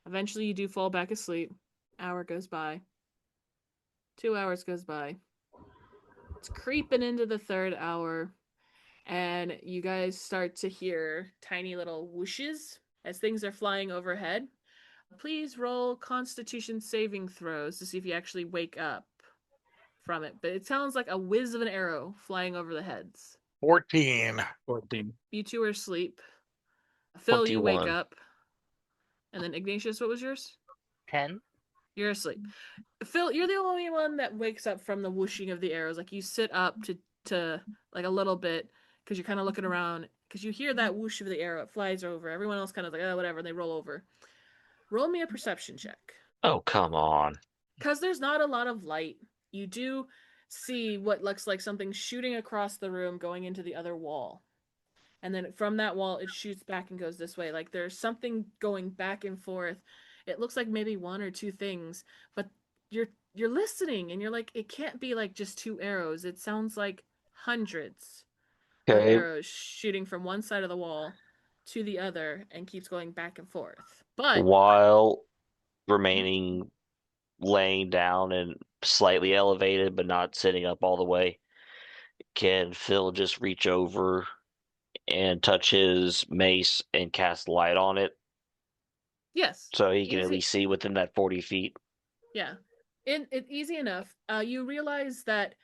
Eventually, you do fall back asleep. Hour goes by. 2 hours goes by. It's creeping into the third hour, and you guys start to hear tiny little whooshes as things are flying overhead. Please roll Constitution saving throws to see if you actually wake up from it. But it sounds like a whiz of an arrow flying over the heads. 14. 14. You two are asleep. Phil, you wake 21. up. And then Ignatius, what was yours? 10. You're asleep. Phil, you're the only one that wakes up from the whooshing of the arrows. Like you sit up to like a little bit because you're kind of looking around because you hear that whoosh of the arrow. It flies over. Everyone else kind of like, oh, whatever. And they roll over. Roll me a perception check. Oh, come on. Because there's not a lot of light. You do see what looks like something shooting across the room going into the other wall. And then from that wall, it shoots back and goes this way. Like there's something going back and forth. It looks like maybe one or two things, but you're listening and you're like, it can't be like just two arrows. It sounds like hundreds of Okay. arrows shooting from one side of the wall to the other and keeps going back and forth. But While remaining laying down and slightly elevated, but not sitting up all the way, can Phil just reach over and touch his mace and cast light on it yes, so he can at easy. least see within that 40 feet? Yeah. It's easy enough. You realize that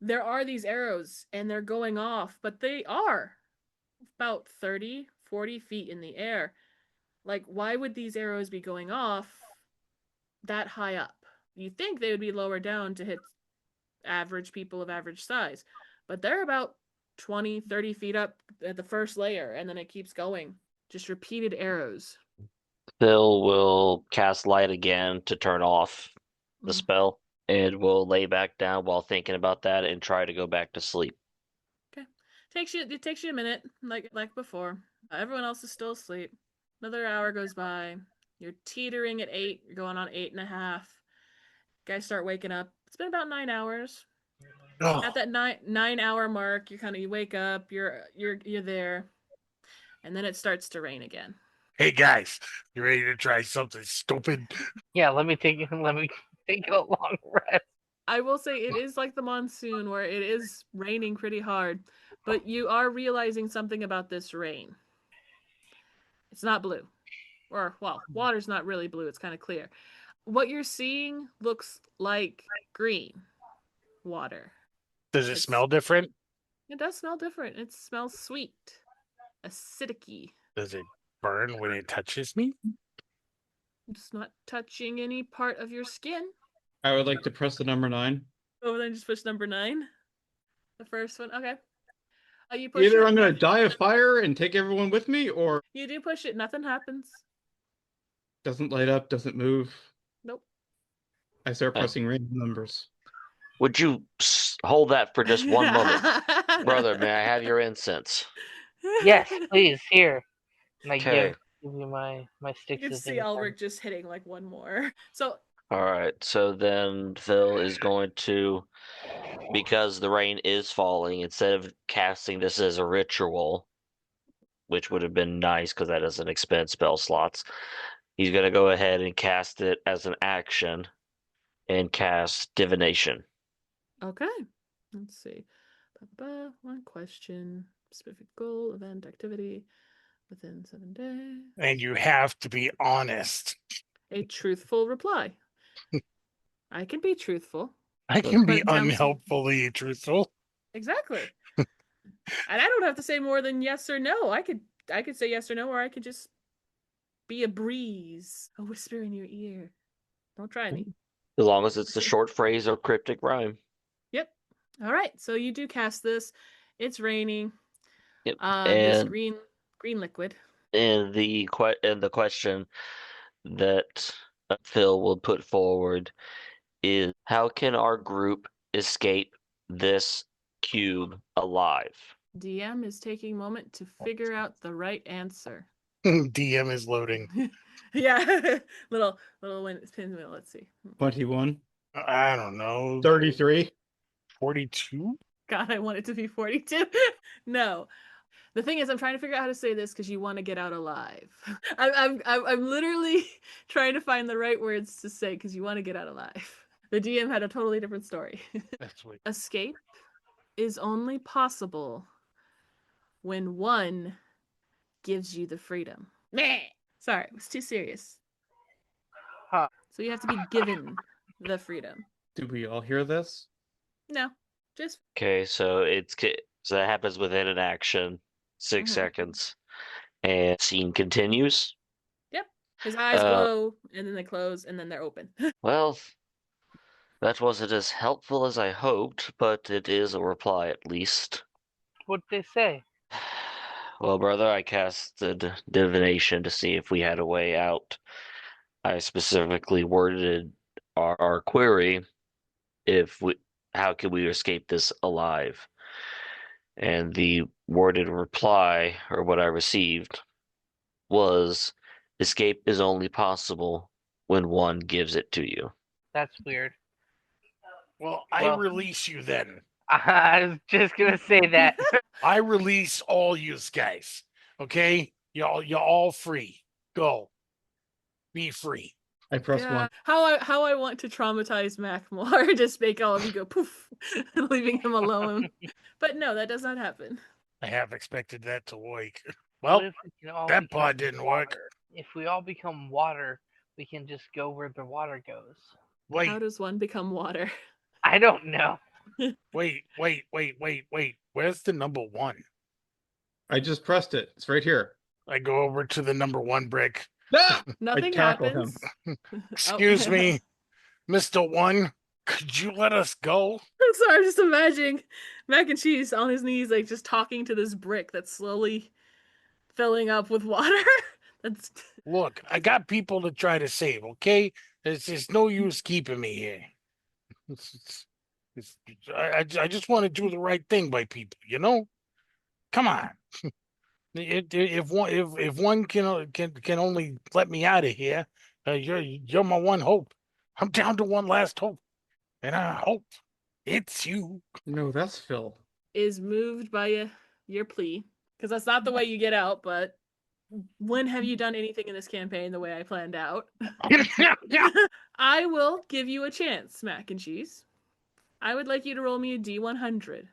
there are these arrows and they're going off, but they are about 30, 40 feet in the air. Like, why would these arrows be going off that high up? You think they would be lower down to hit average people of average size, but they're about 20, 30 feet up at the first layer, and then it keeps going. Just repeated arrows. Phil will cast light again to turn off the spell, and will lay back down while thinking about that and try to go back to sleep. Okay. It takes you a minute, like before. Everyone else is still asleep. Another hour goes by. You're teetering at 8. You're going on 8.5. Guys start waking up. It's been about 9 hours. Oh. At that 9 hour mark, you wake up. You're there, and then it starts to rain again. Hey guys, you ready to try something stupid? Yeah, let me take a long rest. I will say it is like the monsoon where it is raining pretty hard, but you are realizing something about this rain. It's not blue. Or, well, water's not really blue. It's kind of clear. What you're seeing looks like green water. Does it smell different? It does smell different. It smells sweet. Acidic-y. Does it burn when it touches me? It's not touching any part of your skin. I would like to press the number 9. Oh, then just push number 9. The first one. Okay. You push Either it, I'm going to die of fire and take everyone with me, or you do push it. Nothing happens. doesn't light up, doesn't move. Nope. I start pressing random numbers. Would you hold that for just one moment? Brother, may I have your incense? Yes, please, here. And I Okay. give you my sticks. You can see Ulrich just hitting like one more. So All right, so then Phil is going to, because the rain is falling, instead of casting this as a ritual, which would have been nice because that doesn't expend spell slots, he's going to go ahead and cast it as an action and cast divination. okay. Let's see. One question. Specific goal, event, activity within 7 days. And you have to be honest. A truthful reply. I can be truthful. I can be But sounds- unhelpfully truthful. Exactly. And I don't have to say more than yes or no. I could say yes or no, or I could just be a breeze, a whisper in your ear. Don't try me. As long as it's a short phrase or cryptic rhyme. Yep. All right. So you do cast this. It's raining. Yep. This And green liquid. the question, that Phil will put forward is, how can our group escape this cube alive? DM is taking a moment to figure out the right answer. DM is loading. Yeah, little pinwheel. Let's see. 21. I don't know. 33. 42? God, I want it to be 42. No. The thing is, I'm trying to figure out how to say this because you want to get out alive. I'm literally trying to find the right words to say because you want to get out alive. The DM had a totally different story. That's what. Escape is only possible when one gives you the freedom. Meh. Sorry, it was too serious. Huh. So you have to be given the freedom. Did we all hear this? No, just Okay, so that happens within an action, 6 Mhm. seconds, and scene continues. Yep. His eyes glow, and then they close, and then they're open. Well, that wasn't as helpful as I hoped, but it is a reply at least. What'd they say? Well, brother, I casted divination to see if we had a way out. I specifically worded our query, how can we escape this alive? And the worded reply, or what I received, was, escape is only possible when one gives it to you. That's weird. Well, I release you then. I was just gonna say that. I release all yous guys. Okay? You're all free. Go. Be free. I press Yeah, 1. how I want to traumatize Mac more, just make all of you go poof, leaving him alone. But no, that does not happen. I have expected that to work. What Well, if we can all that become part didn't work. water? If we all become water, we can just go where the water goes. Wait, How does one become water? I don't know. wait. Where's the number 1? I just pressed it. It's right here. I go over to the number 1 brick. Ah! Nothing tackle happens. Excuse me, Mr. 1. Could you let us go? I'm sorry, I'm just imagining Mac and Cheese on his knees, like just talking to this brick that's slowly filling up with water. That's Look, I got people to try to save, okay? There's no use keeping me here. I just want to do the right thing by people, you know? Come on. If one can only let me out of here, you're my one hope. I'm down to one last hope, and I hope it's you. No, that's Phil. is moved by your plea, because that's not the way you get out, but when have you done anything in this campaign the way I planned out? I will give you a chance, Mac and Cheese. I would like you to roll me a D100.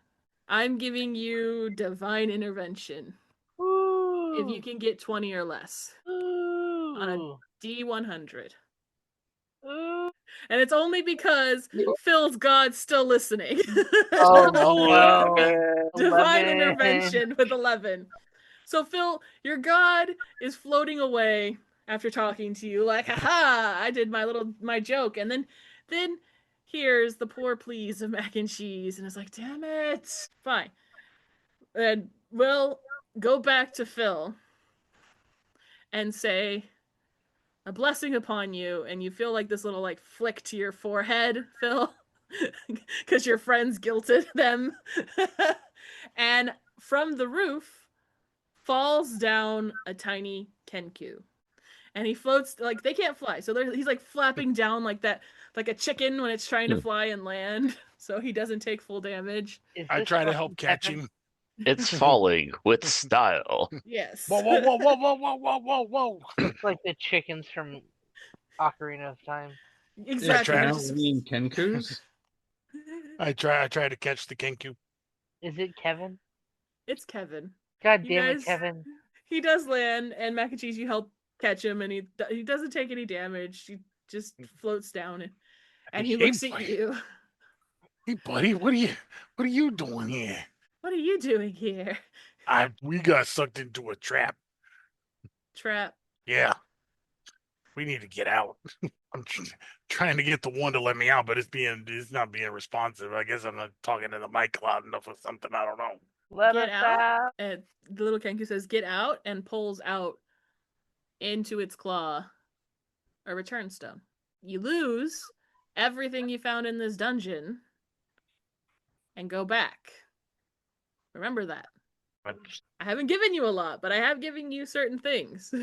I'm giving you divine intervention. Ooh. If you can get 20 or less Ooh. on a D100. Ooh. And it's only because Phil's God's still listening. Oh no. Divine 11. intervention with 11. So Phil, your God is floating away after talking to you, like, haha, I did my joke. And then here's the poor pleas of Mac and Cheese, and it's like, damn it. Fine. And we'll go back to Phil and say a blessing upon you, and you feel like this little like flick to your forehead, Phil, because your friends guilted them. And from the roof falls down a tiny Kenku. And he floats, like, they can't fly, so he's like flapping down like that, like a chicken when it's trying to fly and land, so he doesn't take full damage. I try to help catch him. It's falling with style. Yes. Whoa. It's like the chickens from Ocarina of Time. Exactly. Now we mean Kenkus? I try to catch the Kenku. Is it Kevin? It's Kevin. God You damn guys- it, Kevin. He does land, and Mac and Cheese, you help catch him, and he doesn't take any damage. He just floats down, and he looks at you. Hey, buddy, what are you doing here? What are you doing here? We got sucked into a trap. Trap. Yeah. We need to get out. I'm trying to get the one to let me out, but it's not being responsive. I guess I'm not talking to the mic loud enough or something. I don't know. Let Get us out. out. And the little Kenku says, "Get out," and pulls out into its claw a return stone. You lose everything you found in this dungeon and go back. Remember that. But I haven't given you a lot, but I have given you certain things.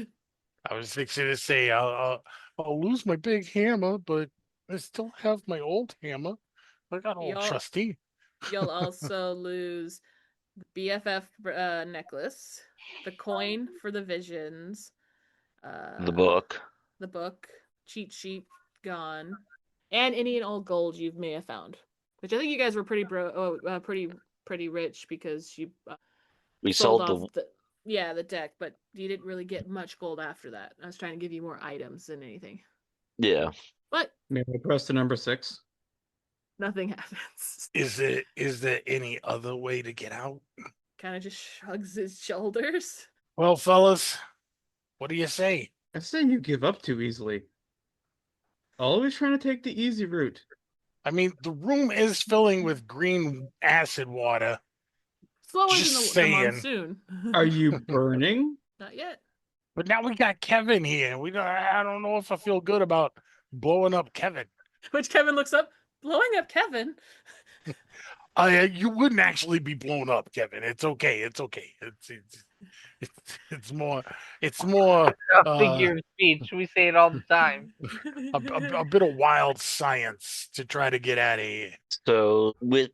I was fixing to say I'll lose my big hammer, but I still have my old hammer. I got all trusty. You'll also lose the BFF necklace, the coin for the visions, The book. cheat sheet gone, and any and all gold you may have found. Which I think you guys were pretty pretty rich because you We sold sold off the deck, but you didn't really get much gold after that. I was trying to give you more items than anything. Yeah. But May I press the number 6? nothing happens. Is there any other way to get out? Kind of just shrugs his shoulders. Well, fellas, what do you say? I say you give up too easily. Always trying to take the easy route. I mean, the room is filling with green acid water. Slower Just than the saying. monsoon. Are you burning? Not yet. But now we got Kevin here. I don't know if I feel good about blowing up Kevin. Which Kevin looks up. Blowing up Kevin? You wouldn't actually be blown up, Kevin. It's okay. It's more. A figure of speech. We say it all the time. a bit of wild science to try to get out of here. So with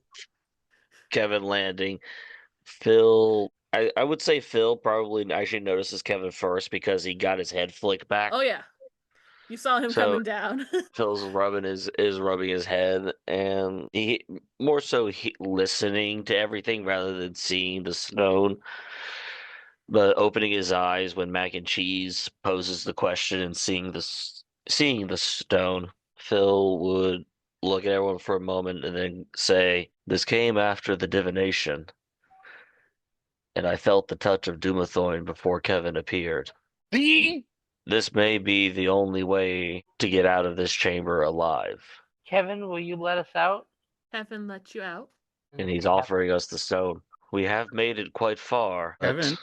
Kevin landing, Phil, I would say Phil probably actually notices Kevin first because he got his head flicked back. Oh yeah, you saw him coming down. Phil's rubbing his head, and he more so listening to everything rather than seeing the stone. But opening his eyes when Mac and Cheese poses the question and seeing the stone, Phil would look at everyone for a moment and then say, "This came after the divination, and I felt the touch of Dumathorn before Kevin appeared. This may be the only way to get out of this chamber alive." Kevin, will you let us out? Kevin let you out. And he's offering us the stone. We have made it quite far. Kevin,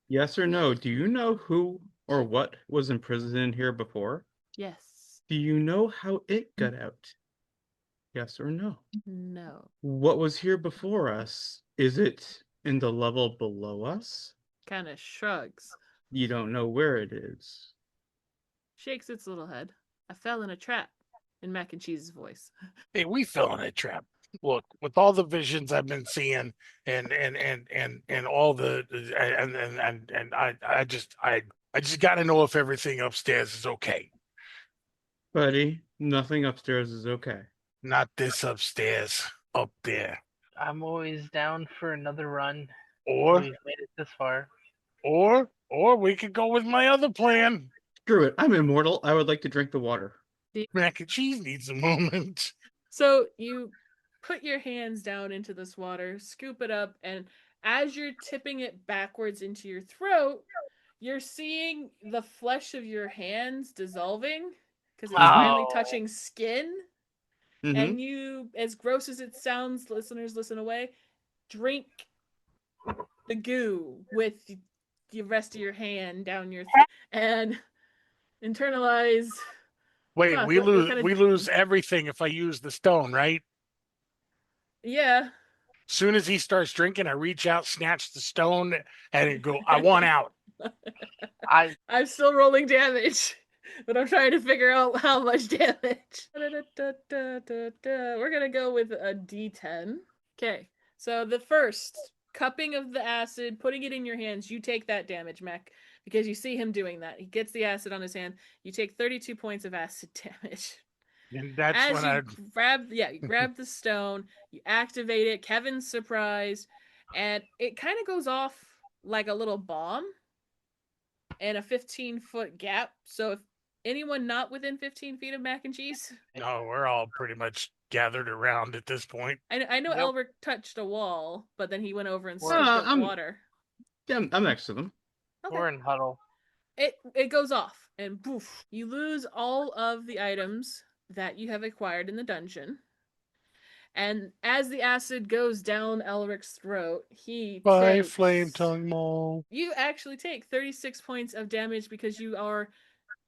yes or no? Do you know who or what was imprisoned here before? Yes. Do you know how it got out? Yes or no? No. What was here before us? Is it in the level below us? Kind of shrugs. You don't know where it is. Shakes its little head. I fell in a trap. In Mac and Cheese's voice. Hey, we fell in a trap. Look, with all the visions I've been seeing, and all the and I just got to know if everything upstairs is okay. Buddy, nothing upstairs is okay. Not this upstairs, up there. I'm always down for another run. Or we've made it this far. Or we could go with my other plan. Screw it. I'm immortal. I would like to drink the water. Mac and Cheese needs a moment. So you put your hands down into this water, scoop it up, and as you're tipping it backwards into your throat, you're seeing the flesh of your hands dissolving because it's finally touching skin. Mm-hmm. And you, as gross as it sounds, listeners, listen away, drink the goo with the rest of your hand down your and internalize. Wait, we lose everything if I use the stone, right? Yeah. Soon as he starts drinking, I reach out, snatch the stone, and go, I want out. I'm still rolling damage, but I'm trying to figure out how much damage. We're gonna go with a D10. Okay, so the first cupping of the acid, putting it in your hands, you take that damage, Mac, because you see him doing that. He gets the acid on his hand. You take 32 points of acid damage. And that's as when you grab the stone, you activate it. Kevin's surprised, and it kind of goes off like a little bomb in a 15-foot gap. So if anyone not within 15 feet of Mac and Cheese, no, we're all pretty much gathered around at this point. I know Elric touched a wall, but then he went over and scooped up water. Yeah, I'm next to them. Okay. We're in huddle. It goes off, and poof, you lose all of the items that you have acquired in the dungeon. And as the acid goes down Elric's throat, Flame tongue mole. You actually take 36 points of damage because you are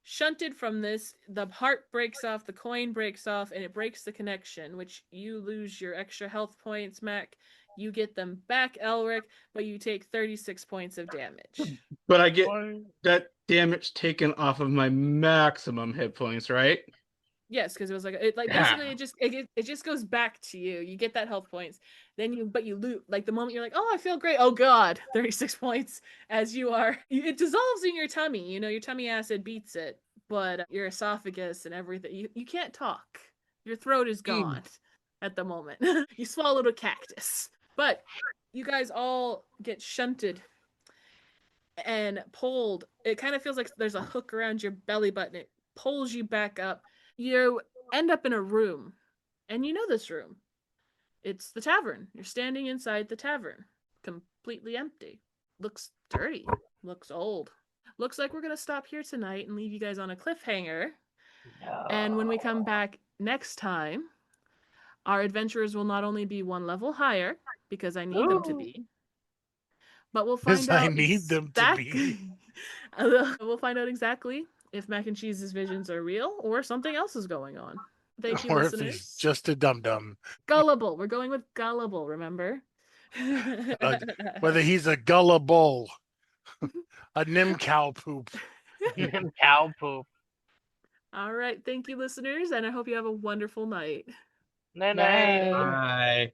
shunted from this. The heart breaks off, the coin breaks off, and it breaks the connection, which you lose your extra health points, Mac. You get them back, Elric, but you take 36 points of damage. But I get that damage taken off of my maximum hit points, right? Yes, because it was basically it just goes back to you. You get that health points, then you loot. Like the moment you're like, oh, I feel great. Oh God, 36 points as it dissolves in your tummy. You know, your tummy acid beats it, but your esophagus and everything, you can't talk. Your throat is gone at the moment. You swallowed a cactus, but you guys all get shunted and pulled. It kind of feels like there's a hook around your belly button. It pulls you back up. You end up in a room, and you know this room. It's the tavern. You're standing inside the tavern, completely empty. Looks dirty. Looks old. Looks like we're going to stop here tonight and leave you guys on a cliffhanger. No. And when we come back next time, our adventurers will not only be one level higher, because I need them to be, but we'll find out. I need them to be. We'll find out exactly if Mac and Cheese's visions are real or something else is going on. Thank you, or listeners. If he's just a dum-dum. Gullible. We're going with gullible, remember? Whether he's a gullible, a nim cow poop. Nim cow poop. All right. Thank you, listeners, and I hope you have a wonderful night. Night. Bye.